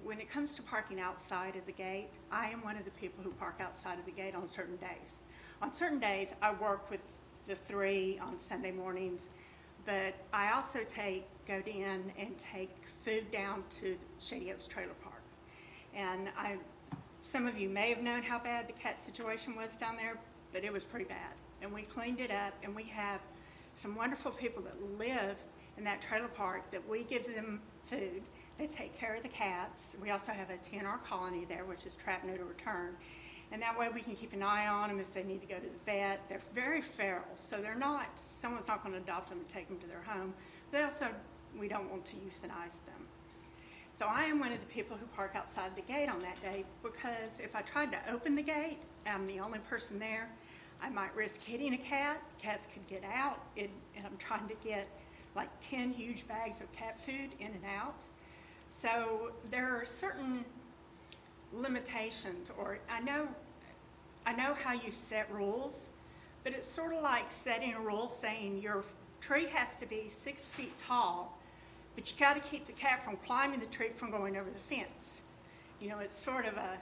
When it comes to parking outside of the gate, I am one of the people who park outside of the gate on certain days. On certain days, I work with the 3 on Sunday mornings, but I also go in and take food down to Shady Oaks Trailer Park. And some of you may have known how bad the cat situation was down there, but it was pretty bad. And we cleaned it up, and we have some wonderful people that live in that trailer park that we give them food. They take care of the cats. We also have a TNR colony there, which is trap, neuter, return. And that way we can keep an eye on them if they need to go to the vet. They're very feral, so someone's not going to adopt them and take them to their home. But we don't want to euthanize them. So I am one of the people who park outside the gate on that day, because if I tried to open the gate, I'm the only person there, I might risk hitting a cat. Cats could get out, and I'm trying to get like 10 huge bags of cat food in and out. So there are certain limitations, or I know how you set rules, but it's sort of like setting a rule saying your tree has to be 6 feet tall, but you got to keep the cat from climbing the tree from going over the fence. You know, it's sort of a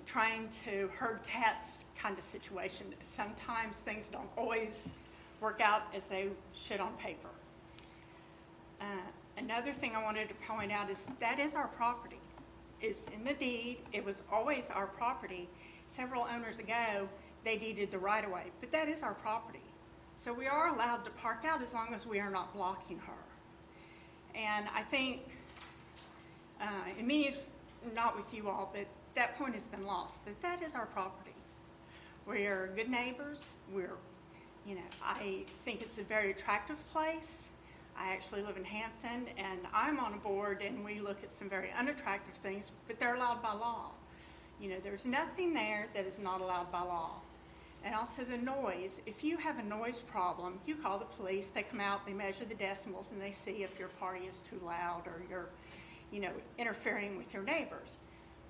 trying to herd cats kind of situation. Sometimes things don't always work out as they should on paper. Another thing I wanted to point out is that is our property. It's in the deed. It was always our property. Several owners ago, they deeded the right-of-way, but that is our property. So we are allowed to park out as long as we are not blocking her. And I think, in meetings, not with you all, but that point has been lost, that is our property. We're good neighbors. I think it's a very attractive place. I actually live in Hampton, and I'm on a board, and we look at some very unattractive things, but they're allowed by law. There's nothing there that is not allowed by law. And also the noise. If you have a noise problem, you call the police. They come out, they measure the decibels, and they see if your party is too loud or you're, interfering with your neighbors.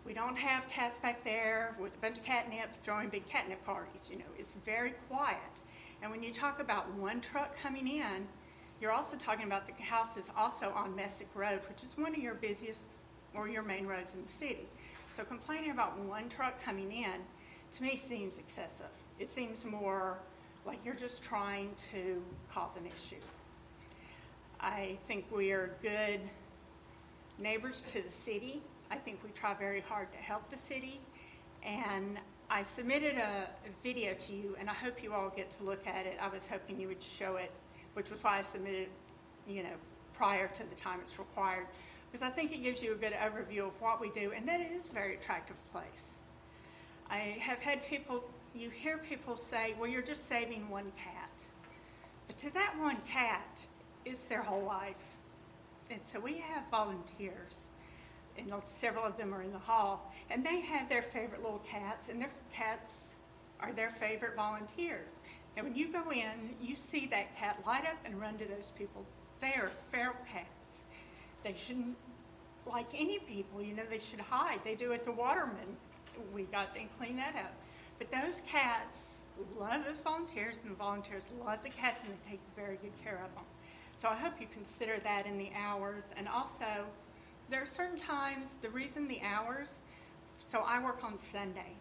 We don't have cats back there with a bunch of catnip throwing big catnip parties. It's very quiet. And when you talk about one truck coming in, you're also talking about the house is also on Messick Road, which is one of your busiest or your main roads in the city. So complaining about one truck coming in, to me, seems excessive. It seems more like you're just trying to cause an issue. I think we are good neighbors to the city. I think we try very hard to help the city. And I submitted a video to you, and I hope you all get to look at it. I was hoping you would show it, which was why I submitted it, prior to the time it's required, because I think it gives you a good overview of what we do, and that it is a very attractive place. I have had you hear people say, well, you're just saving one cat. But to that one cat, it's their whole life. And so we have volunteers, and several of them are in the hall, and they have their favorite little cats, and their cats are their favorite volunteers. And when you go in, you see that cat light up and run to those people. They are feral cats. They shouldn't, like any people, they should hide. They do at the Waterman. We got to clean that up. But those cats love those volunteers, and the volunteers love the cats, and they take very good care of them. So I hope you consider that in the hours. And also, there are certain times, the reason the hours, so I work on Sunday.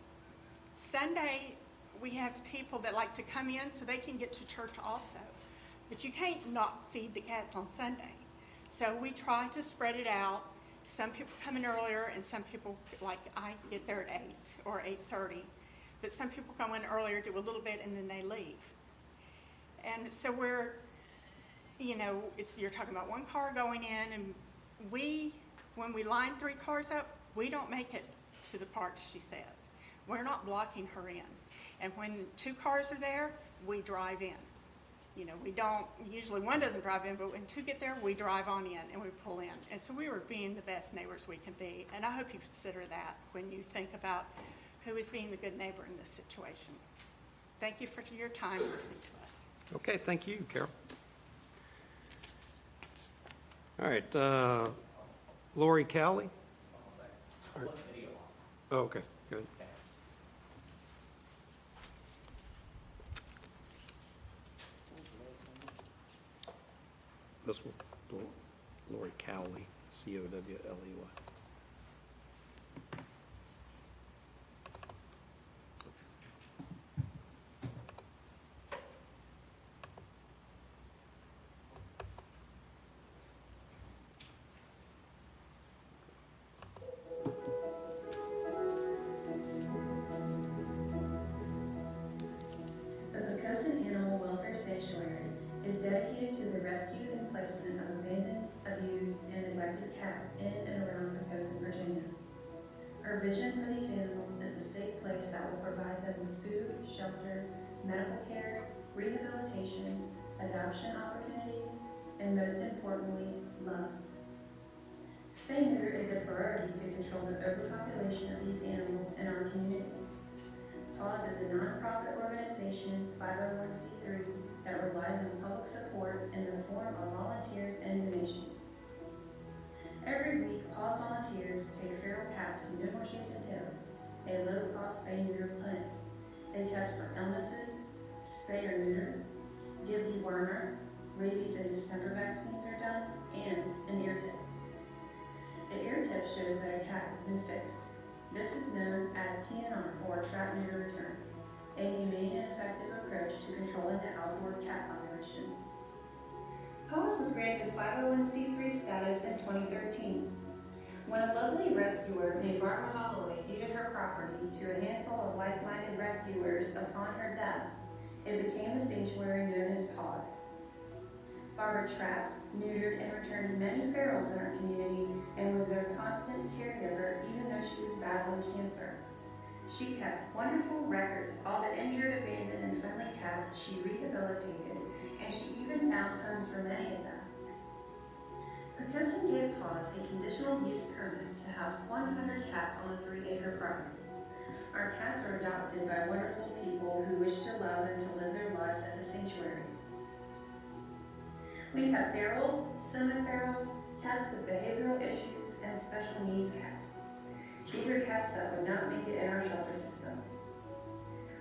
Sunday, we have people that like to come in so they can get to church also. But you can't not feed the cats on Sunday. So we try to spread it out. Some people come in earlier, and some people, like I get there at 8 or 8:30. But some people go in earlier, do a little bit, and then they leave. And so we're, you're talking about one car going in, and when we line 3 cars up, we don't make it to the park, she says. We're not blocking her in. And when 2 cars are there, we drive in. We don't, usually one doesn't drive in, but when 2 get there, we drive on in and we pull in. And so we were being the best neighbors we can be. And I hope you consider that when you think about who is being the good neighbor in this situation. Thank you for your time listening to us. Okay, thank you, Carol. All right, Lori Cowley. All right. Oh, okay, good. This one, Lori Cowley, Cowley. The Poquoson Animal Welfare Sanctuary is dedicated to the rescue and placement of abandoned, abused, and neglected cats in and around Poquoson, Virginia. Our vision for these animals is a safe place that will provide them with food, shelter, medical care, rehabilitation, adoption opportunities, and most importantly, love. Spay-neuter is a priority to control the overpopulation of these animals in our community. PAWS is a nonprofit organization, 501c3, that relies on public support in the form of volunteers and donations. Every week, PAWS volunteers take feral cats to No More Chasing Tails, a low-cost spay-neuter clinic. They test for illnesses, spay or neuter, give dewormer, rabies and distemper vaccines are done, and an ear tip. The ear tip shows that a cat has been fixed. This is known as TNR, or Trap Neuter Return, a humane and effective approach to controlling the outdoor cat population. PAWS was granted 501c3 status in 2013. When a lovely rescuer named Barbara Holloway deeded her property to a handful of like-minded rescuers upon her death, it became a sanctuary known as PAWS. Barbara trapped, neutered, and returned many ferals in our community and was their constant caregiver even though she was battling cancer. She kept wonderful records of all the injured, abandoned, and friendly cats she rehabilitated, and she even found homes for many of them. Poquoson gave PAWS a conditional use permit to house 100 cats on a 3-acre property. Our cats are adopted by wonderful people who wish to love and to live their lives at the sanctuary. We have ferals, semi-ferals, cats with behavioral issues, and special needs cats. These are cats that would not make it in our shelter system.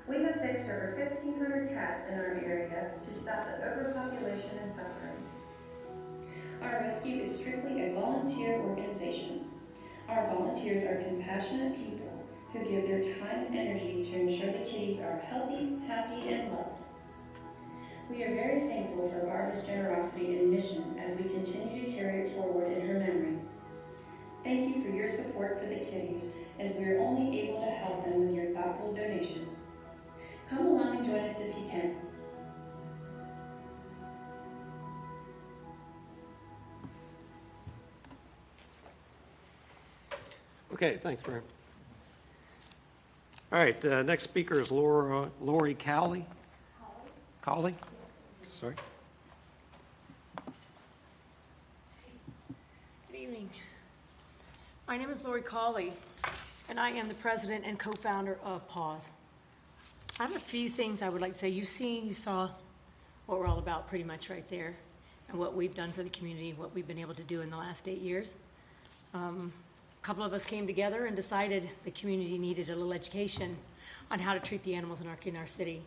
We have fixed over 1,500 cats in our area to stop the overpopulation and suffering. Our rescue is strictly a volunteer organization. Our volunteers are compassionate people who give their time and energy to ensure the kitties are healthy, happy, and loved. We are very thankful for Barbara's generosity and mission as we continue to carry it forward in her memory. Thank you for your support for the kitties, as we are only able to help them with your thoughtful donations. Come along and join us if you can. Okay, thanks, Mary. All right, next speaker is Lori Cowley. Cowley? Sorry. Good evening. My name is Lori Cawley, and I am the president and co-founder of PAWS. I have a few things I would like to say. You saw what we're all about pretty much right there, and what we've done for the community, what we've been able to do in the last 8 years. A couple of us came together and decided the community needed a little education on how to treat the animals in our city.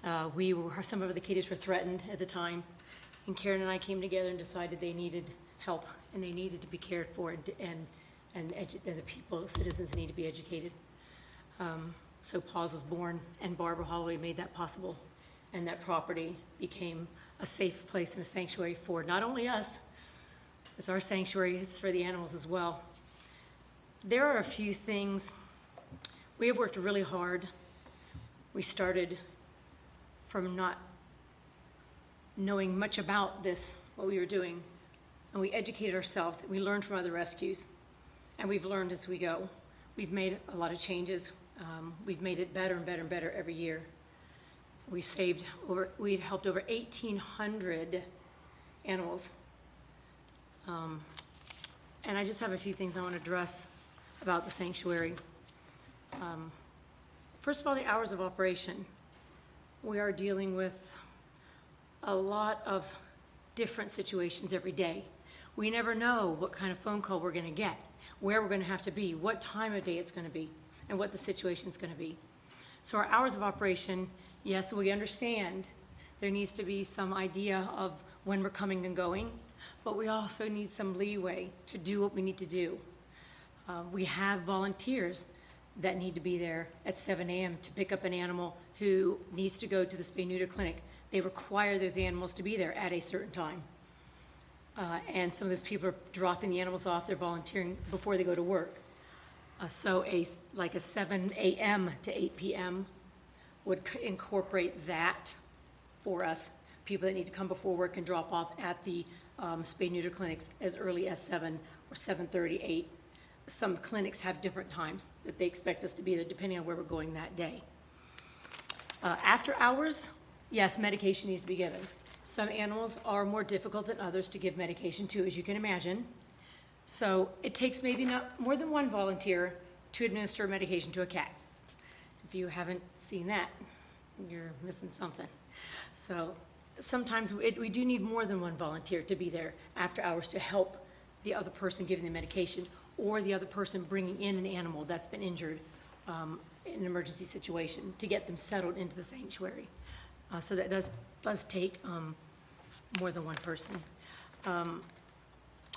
Some of the kitties were threatened at the time, and Karen and I came together and decided they needed help and they needed to be cared for, and the people, citizens, need to be educated. So PAWS was born, and Barbara Holloway made that possible, and that property became a safe place and a sanctuary for not only us, it's our sanctuary, it's for the animals as well. There are a few things. We have worked really hard. We started from not knowing much about this, what we were doing, and we educated ourselves. We learned from other rescues, and we've learned as we go. We've made a lot of changes. We've made it better and better and better every year. We've helped over 1,800 animals. And I just have a few things I want to address about the sanctuary. First of all, the hours of operation. We are dealing with a lot of different situations every day. We never know what kind of phone call we're going to get. where we're going to have to be, what time of day it's going to be, and what the situation's going to be. So our hours of operation, yes, we understand there needs to be some idea of when we're coming and going, but we also need some leeway to do what we need to do. We have volunteers that need to be there at 7 a.m. to pick up an animal who needs to go to the spay-neuter clinic. They require those animals to be there at a certain time. And some of those people are dropping the animals off, they're volunteering before they go to work. So like a 7 a.m. to 8 p.m. would incorporate that for us, people that need to come before work and drop off at the spay-neuter clinics as early as 7 or 7:30, 8. Some clinics have different times that they expect us to be there, depending on where we're going that day. After hours, yes, medication needs to be given. Some animals are more difficult than others to give medication to, as you can imagine. So it takes maybe not more than one volunteer to administer medication to a cat. If you haven't seen that, you're missing something. So sometimes we do need more than one volunteer to be there after hours to help the other person giving the medication or the other person bringing in an animal that's been injured in an emergency situation to get them settled into the sanctuary. So that does take more than one person.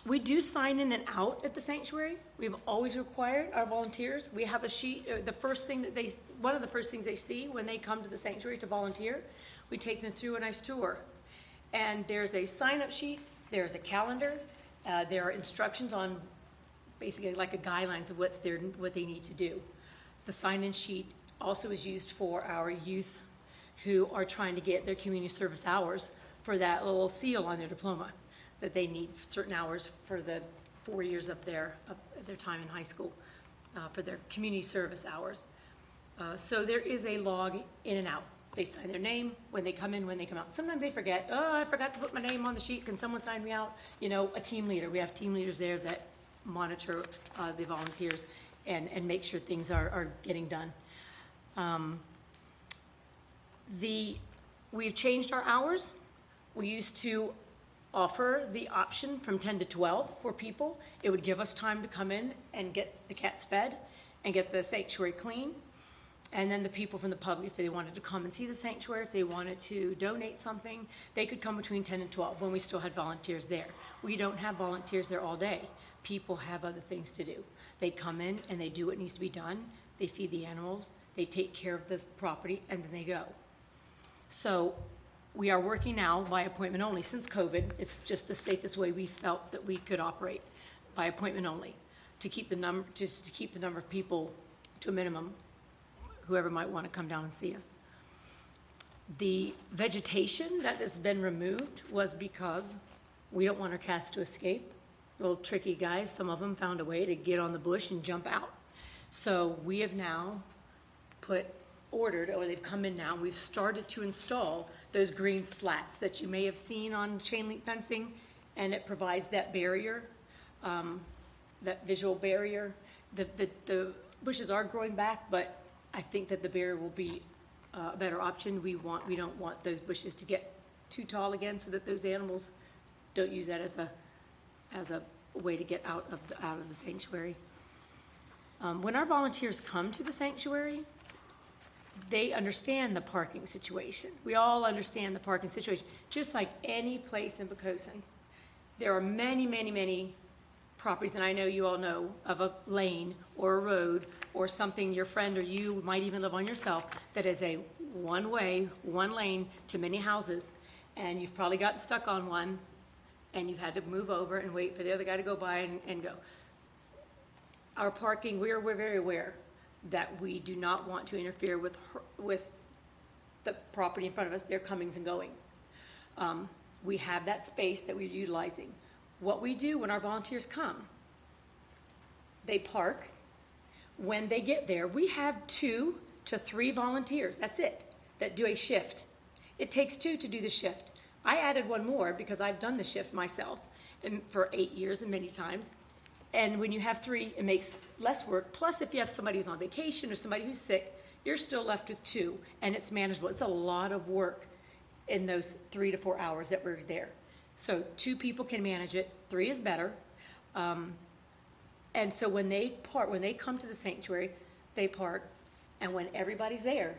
We do sign in and out at the sanctuary. We've always required our volunteers. We have a sheet. One of the first things they see when they come to the sanctuary to volunteer, we take them through a nice tour. And there's a sign-up sheet. There's a calendar. There are instructions on basically like a guidelines of what they need to do. The sign-in sheet also is used for our youth who are trying to get their community service hours for that little seal on their diploma that they need certain hours for the 4 years of their time in high school for their community service hours. So there is a log in and out. They sign their name when they come in, when they come out. Sometimes they forget, I forgot to put my name on the sheet. Can someone sign me out? A team leader. We have team leaders there that monitor the volunteers and make sure things are getting done. We've changed our hours. We used to offer the option from 10 to 12 for people. It would give us time to come in and get the cats fed and get the sanctuary clean. And then the people from the public, if they wanted to come and see the sanctuary, if they wanted to donate something, they could come between 10 and 12 when we still had volunteers there. We don't have volunteers there all day. People have other things to do. They come in and they do what needs to be done. They feed the animals, they take care of the property, and then they go. So we are working now by appointment only. Since COVID, it's just the safest way we felt that we could operate, by appointment only, to keep the number of people to a minimum, whoever might want to come down and see us. The vegetation that has been removed was because we don't want our cats to escape. Little tricky guys, some of them found a way to get on the bush and jump out. So we have now they've come in now, we've started to install those green slats that you may have seen on chain link fencing, and it provides that barrier, that visual barrier. The bushes are growing back, but I think that the barrier will be a better option. We don't want those bushes to get too tall again, so that those animals don't use that as a way to get out of the sanctuary. When our volunteers come to the sanctuary, they understand the parking situation. We all understand the parking situation. Just like any place in Poquoson, there are many, many, many properties, and I know you all know of a lane or a road or something your friend or you might even live on yourself that is a one-way, one lane to many houses, and you've probably gotten stuck on one and you've had to move over and wait for the other guy to go by and go. Our parking, we're very aware that we do not want to interfere with the property in front of us, their comings and goings. We have that space that we're utilizing. What we do when our volunteers come, they park. When they get there, we have 2 to 3 volunteers, that's it, that do a shift. It takes 2 to do the shift. I added 1 more because I've done the shift myself for 8 years and many times. And when you have 3, it makes less work. Plus, if you have somebody who's on vacation or somebody who's sick, you're still left with 2, and it's manageable. It's a lot of work in those 3 to 4 hours that we're there. So 2 people can manage it. 3 is better. And so when they come to the sanctuary, they park, and when everybody's there,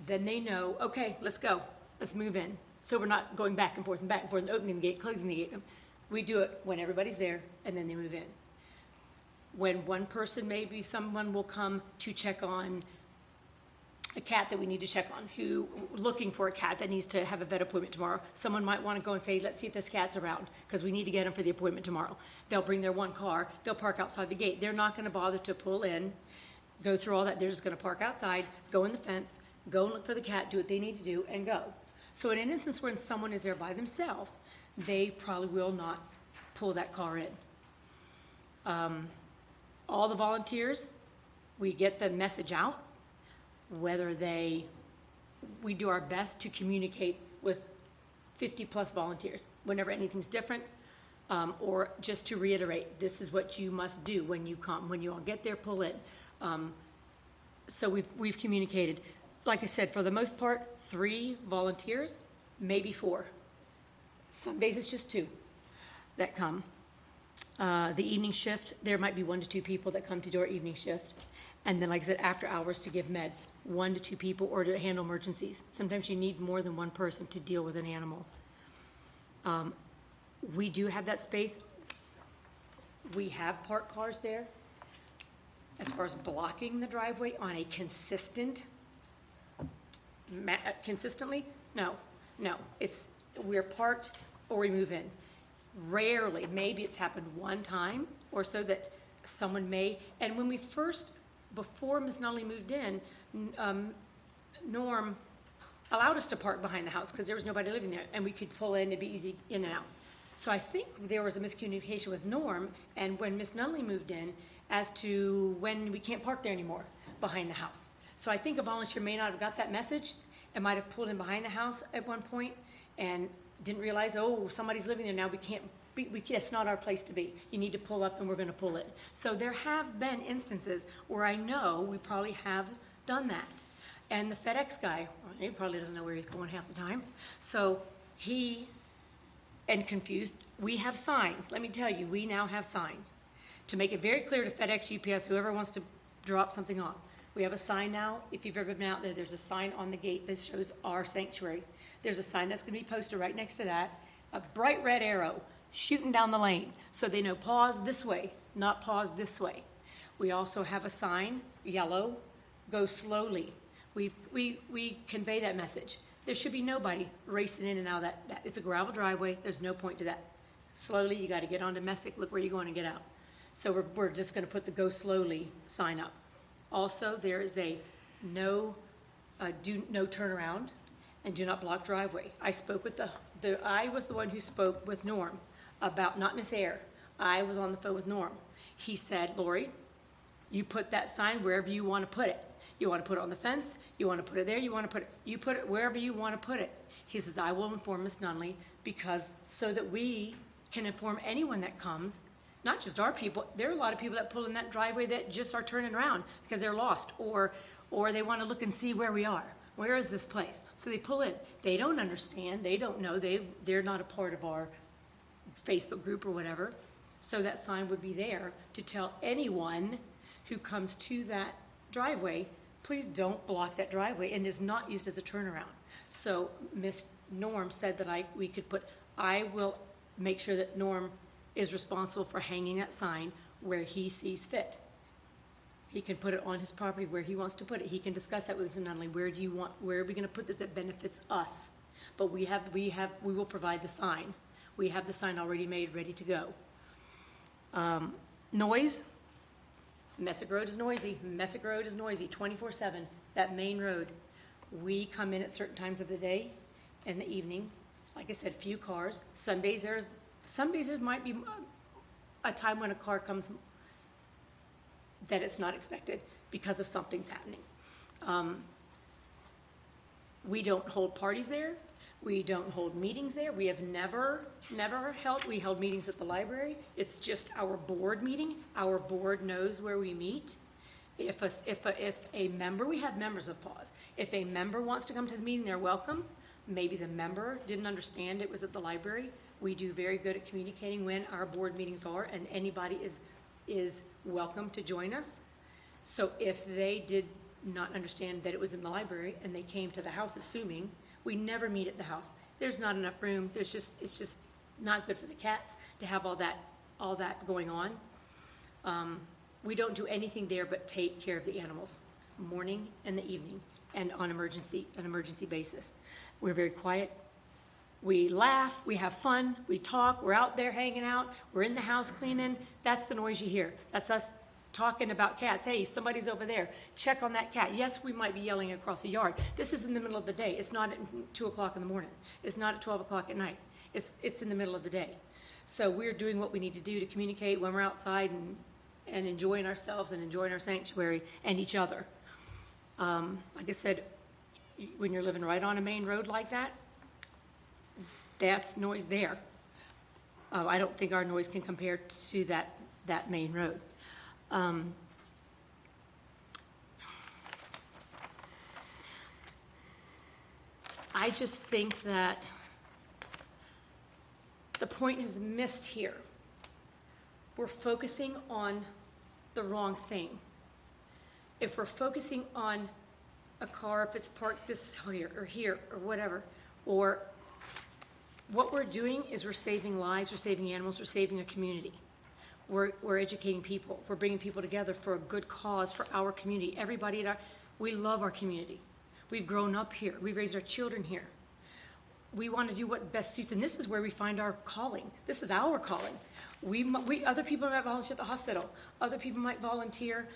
then they know, okay, let's go, let's move in. So we're not going back and forth, and opening the gate, closing the gate. We do it when everybody's there, and then they move in. When one person, maybe someone will come to check on a cat that we need to check on, looking for a cat that needs to have a vet appointment tomorrow. Someone might want to go and say, let's see if this cat's around, because we need to get him for the appointment tomorrow. They'll bring their one car, they'll park outside the gate. They're not going to bother to pull in, go through all that. They're just going to park outside, go in the fence, go and look for the cat, do what they need to do, and go. So in an instance when someone is there by themselves, they probably will not pull that car in. All the volunteers, we get the message out, we do our best to communicate with 50-plus volunteers whenever anything's different, or just to reiterate, this is what you must do when you come. When you all get there, pull in. So we've communicated. Like I said, for the most part, 3 volunteers, maybe 4. Some days it's just 2 that come. The evening shift, there might be 1 to 2 people that come to do our evening shift. And then, like I said, after hours to give meds, 1 to 2 people, or to handle emergencies. Sometimes you need more than 1 person to deal with an animal. We do have that space. We have parked cars there. As far as blocking the driveway on a consistently, no. We're parked or we move in. Rarely, maybe it's happened 1 time or so that someone may, and when we before Ms. Nunley moved in, Norm allowed us to park behind the house because there was nobody living there, and we could pull in, it'd be easy in and out. So I think there was a miscommunication with Norm, and when Ms. Nunley moved in, as to when we can't park there anymore behind the house. So I think a volunteer may not have got that message and might have pulled in behind the house at one point and didn't realize, oh, somebody's living there now, we can't, it's not our place to be. You need to pull up and we're going to pull it. So there have been instances where I know we probably have done that. And the FedEx guy, well, he probably doesn't know where he's going half the time. So and confused, we have signs. Let me tell you, we now have signs. To make it very clear to FedEx, UPS, whoever wants to drop something off. We have a sign now. If you've ever been out there, there's a sign on the gate that shows our sanctuary. There's a sign that's going to be posted right next to that, a bright red arrow shooting down the lane, so they know pause this way, not pause this way. We also have a sign, yellow, go slowly. We convey that message. There should be nobody racing in and out of that. It's a gravel driveway. There's no point to that. Slowly, you got to get onto Messick. Look where you're going to get out. So we're just going to put the go slowly sign up. Also, there is a no turnaround and do not block driveway. I spoke with I was the one who spoke with Norm about, not Miss Air. I was on the phone with Norm. He said, Lori, you put that sign wherever you want to put it. You want to put it on the fence, you want to put it there, you put it wherever you want to put it. He says, I will inform Miss Nunley so that we can inform anyone that comes, not just our people. There are a lot of people that pull in that driveway that just are turning around because they're lost or they want to look and see where we are. Where is this place? So they pull in. They don't understand. They don't know. They're not a part of our Facebook group or whatever. So that sign would be there to tell anyone who comes to that driveway, please don't block that driveway, and is not used as a turnaround. So Miss Norm said that I will make sure that Norm is responsible for hanging that sign where he sees fit. He can put it on his property where he wants to put it. He can discuss that with Mr. Nunley. Where are we going to put this that benefits us? But we will provide the sign. We have the sign already made, ready to go. Noise. Messick Road is noisy. Messick Road is noisy 24/7. That main road. We come in at certain times of the day and the evening. Like I said, few cars. Some days there might be a time when a car comes that it's not expected because of something's happening. We don't hold parties there. We don't hold meetings there. We have never we held meetings at the library. It's just our board meeting. Our board knows where we meet. If a member, we have members of PAWS. If a member wants to come to the meeting, they're welcome. Maybe the member didn't understand it was at the library. We do very good at communicating when our board meetings are, and anybody is welcome to join us. So if they did not understand that it was in the library and they came to the house assuming, we never meet at the house. There's not enough room. It's just not good for the cats to have all that going on. We don't do anything there but take care of the animals, morning and the evening, and on an emergency basis. We're very quiet. We laugh, we have fun, we talk, we're out there hanging out, we're in the house cleaning. That's the noise you hear. That's us talking about cats. Hey, somebody's over there. Check on that cat. Yes, we might be yelling across the yard. This is in the middle of the day. It's not at 2 o'clock in the morning. It's not at 12 o'clock at night. It's in the middle of the day. So we're doing what we need to do to communicate when we're outside and enjoying ourselves and enjoying our sanctuary and each other. Like I said, when you're living right on a main road like that, that's noise there. I don't think our noise can compare to that main road. I just think that the point is missed here. We're focusing on the wrong thing. If we're focusing on a car, if it's parked this here or whatever, or what we're doing is we're saving lives, we're saving animals, we're saving a community. We're educating people. We're bringing people together for a good cause for our community. Everybody we love our community. We've grown up here. We've raised our children here. We want to do what best suits, and this is where we find our calling. This is our calling. Other people might volunteer at the hospital. Other people might volunteer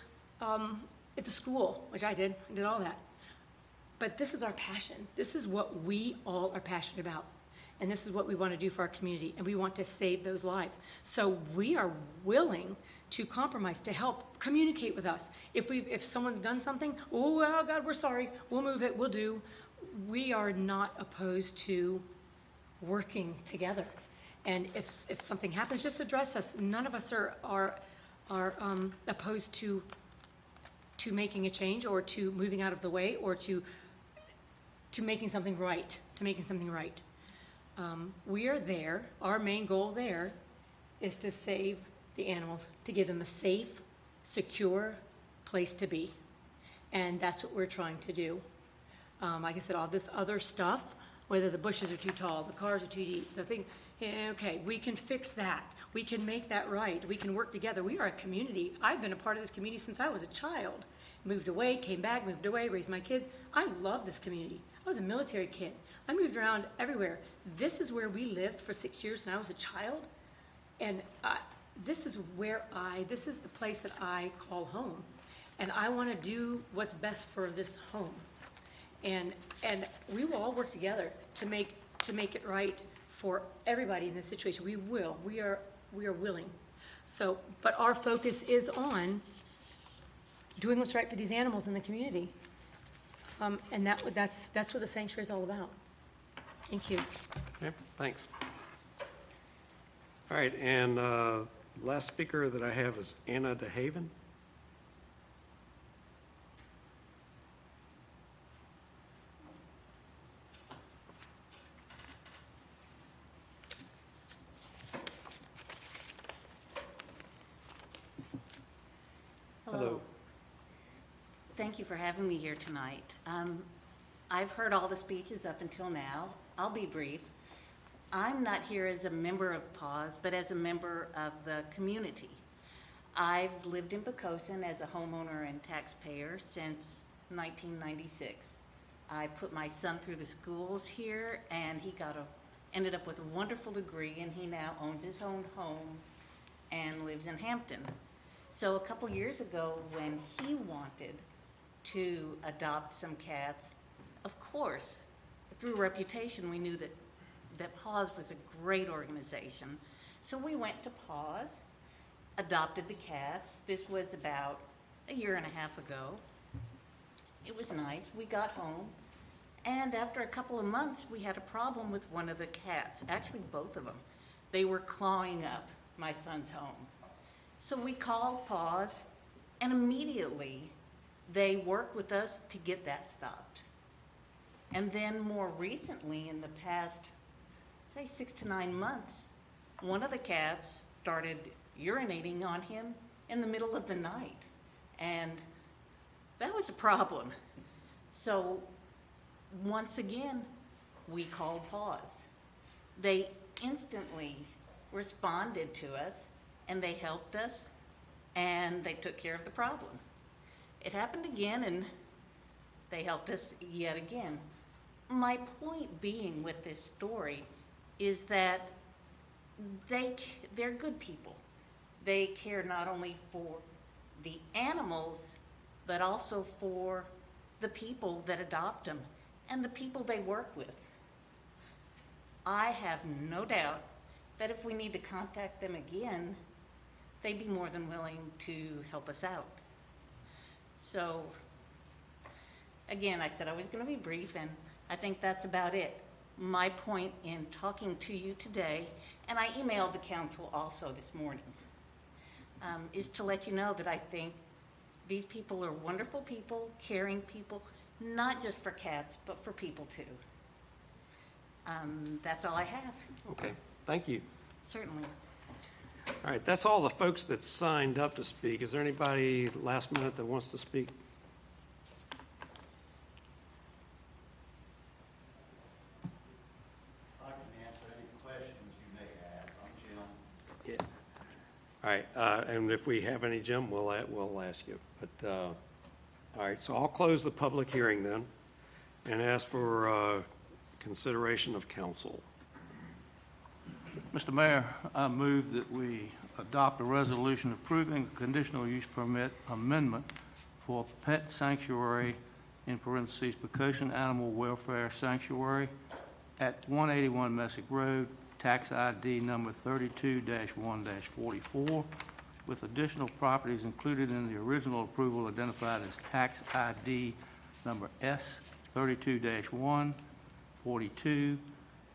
at the school, which I did. I did all that. But this is our passion. This is what we all are passionate about. And this is what we want to do for our community, and we want to save those lives. So we are willing to compromise, to help communicate with us. If someone's done something, oh, well, God, we're sorry, we'll move it, we'll do. We are not opposed to working together. And if something happens, just address us. None of us are opposed to making a change or to moving out of the way or to making something right, we are there. Our main goal there is to save the animals, to give them a safe, secure place to be. And that's what we're trying to do. Like I said, all this other stuff, whether the bushes are too tall, the cars are too deep, the thing, okay, we can fix that. We can make that right. We can work together. We are a community. I've been a part of this community since I was a child. Moved away, came back, moved away, raised my kids. I love this community. I was a military kid. I moved around everywhere. This is where we lived for 6 years when I was a child. And this is the place that I call home. And I want to do what's best for this home. And we will all work together to make it right for everybody in this situation. We will. We are willing. So, but our focus is on doing what's right for these animals in the community. And that's what the sanctuary is all about. Thank you. Okay, thanks. All right, and last speaker that I have is Anna DeHaven. Hello. Thank you for having me here tonight. I've heard all the speeches up until now. I'll be brief. I'm not here as a member of PAWS, but as a member of the community. I've lived in Poquoson as a homeowner and taxpayer since 1996. I put my son through the schools here, and he ended up with a wonderful degree, and he now owns his own home and lives in Hampton. So a couple years ago, when he wanted to adopt some cats, of course, through reputation, we knew that PAWS was a great organization. So we went to PAWS, adopted the cats. This was about a year and a half ago. It was nice. We got home, and after a couple of months, we had a problem with one of the cats, actually both of them. They were clawing up my son's home. So we called PAWS, and immediately they worked with us to get that stopped. And then more recently, in the past, say 6 to 9 months, one of the cats started urinating on him in the middle of the night. And that was a problem. So once again, we called PAWS. They instantly responded to us, and they helped us, and they took care of the problem. It happened again, and they helped us yet again. My point being with this story is that they're good people. They care not only for the animals, but also for the people that adopt them and the people they work with. I have no doubt that if we need to contact them again, they'd be more than willing to help us out. So, again, I said I was going to be brief, and I think that's about it. My point in talking to you today, and I emailed the council also this morning, is to let you know that I think these people are wonderful people, caring people, not just for cats, but for people too. That's all I have. Okay, thank you. Certainly. All right, that's all the folks that signed up to speak. Is there anybody last minute that wants to speak? I can answer any questions you may have. I'm Jim. Yeah. All right, and if we have any, Jim, we'll ask you. But, all right, so I'll close the public hearing then and ask for consideration of council. Mr. Mayor, I move that we adopt a resolution approving a conditional use permit amendment for pet sanctuary, in parentheses, Poquoson Animal Welfare Sanctuary at 181 Messick Road, tax ID number 32-1-44, with additional properties included in the original approval identified as tax ID number S32-1, 42,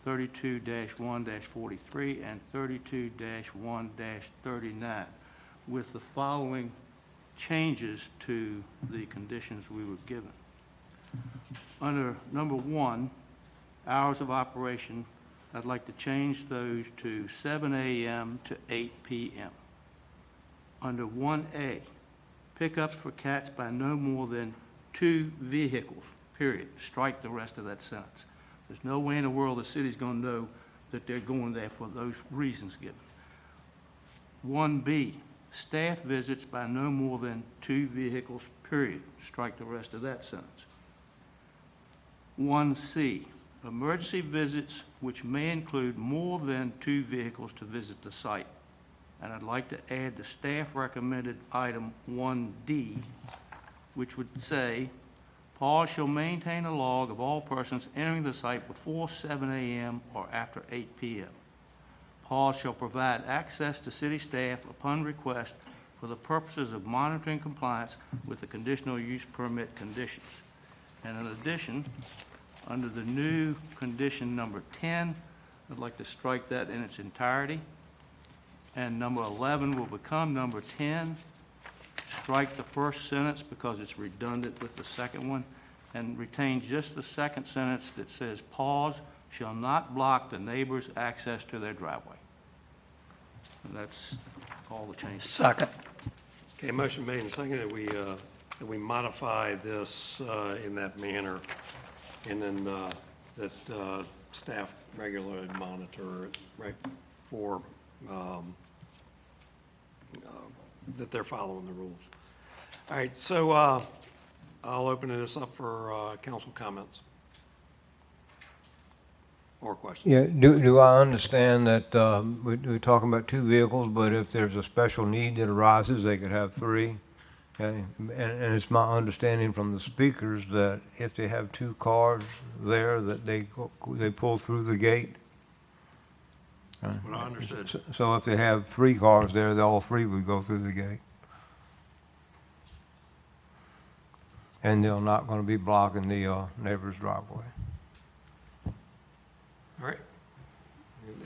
32-1-43, and 32-1-39, with the following changes to the conditions we were given. Under number 1, hours of operation, I'd like to change those to 7 a.m. to 8 p.m. Under 1A, pickups for cats by no more than 2 vehicles, period. Strike the rest of that sentence. There's no way in the world the city's going to know that they're going there for those reasons given. 1B, staff visits by no more than 2 vehicles, period. Strike the rest of that sentence. 1C, emergency visits which may include more than 2 vehicles to visit the site. And I'd like to add the staff recommended item 1D, which would say, PAWS shall maintain a log of all persons entering the site before 7 a.m. or after 8 p.m. PAWS shall provide access to city staff upon request for the purposes of monitoring compliance with the conditional use permit conditions. And in addition, under the new condition number 10, I'd like to strike that in its entirety. And number 11 will become number 10. Strike the first sentence because it's redundant with the second one, and retain just the second sentence that says, PAWS shall not block the neighbor's access to their driveway. And that's all the changes. Second. Okay, motion made and seconded that we modify this in that manner, and then that staff regularly monitor it, right, for that they're following the rules. All right, so I'll open this up for council comments or questions. Yeah, do I understand that we're talking about 2 vehicles, but if there's a special need that arises, they could have 3? Okay, and it's my understanding from the speakers that if they have 2 cars there, that they pull through the gate? That's what I understood. So if they have 3 cars there, all 3 would go through the gate? And they're not going to be blocking the neighbor's driveway? All right.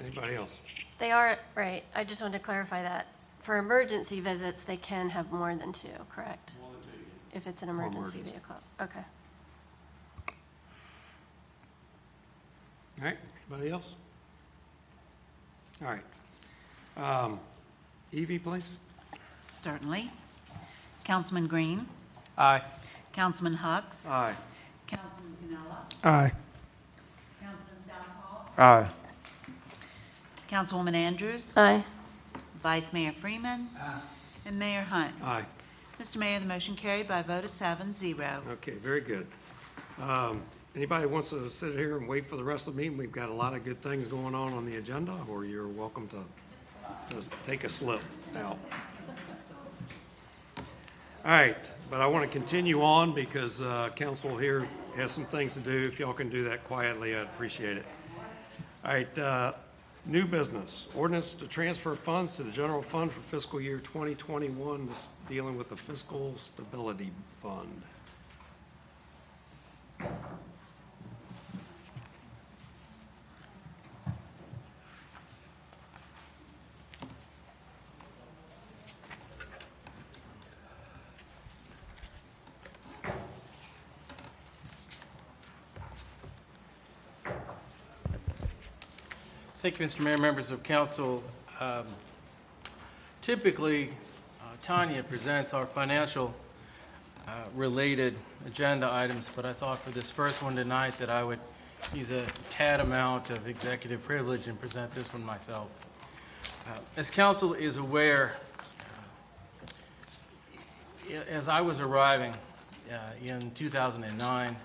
Anybody else? They are, right, I just wanted to clarify that. For emergency visits, they can have more than 2, correct? More than 2, yeah. If it's an emergency vehicle, okay. All right, anybody else? All right. Evie, please. Certainly. Councilman Green, Aye. Councilman Hucks, Aye. Councilman Canella, Aye. Councilman Southall, Aye. Councilwoman Andrews, Aye. Vice Mayor Freeman, and Mayor Hunt. Aye. Mr. Mayor, the motion carried by a vote of 7-0. Okay, very good. Anybody wants to sit here and wait for the rest of the meeting? We've got a lot of good things going on the agenda, or you're welcome to take a slip now. All right, but I want to continue on because council here has some things to do. If y'all can do that quietly, I'd appreciate it. All right, new business. Ordinance to transfer funds to the general fund for fiscal year 2021, this dealing with the fiscal stability fund. Thank you, Mr. Mayor, members of council. Typically, Tanya presents our financial related agenda items, but I thought for this first one tonight that I would use a tad amount of executive privilege and present this one myself. As council is aware, as I was arriving in 2009,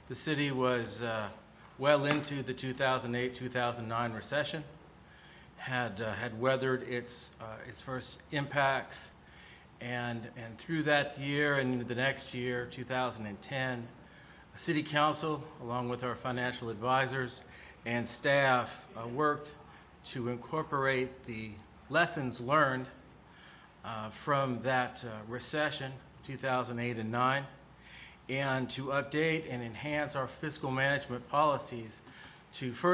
the city was well into the 2008-2009 recession, had weathered its first impacts, and through that year and into the next year, 2010, City Council, along with our financial advisors and staff, worked to incorporate the lessons learned from that recession, 2008 and 9, and to update and enhance our fiscal management policies to further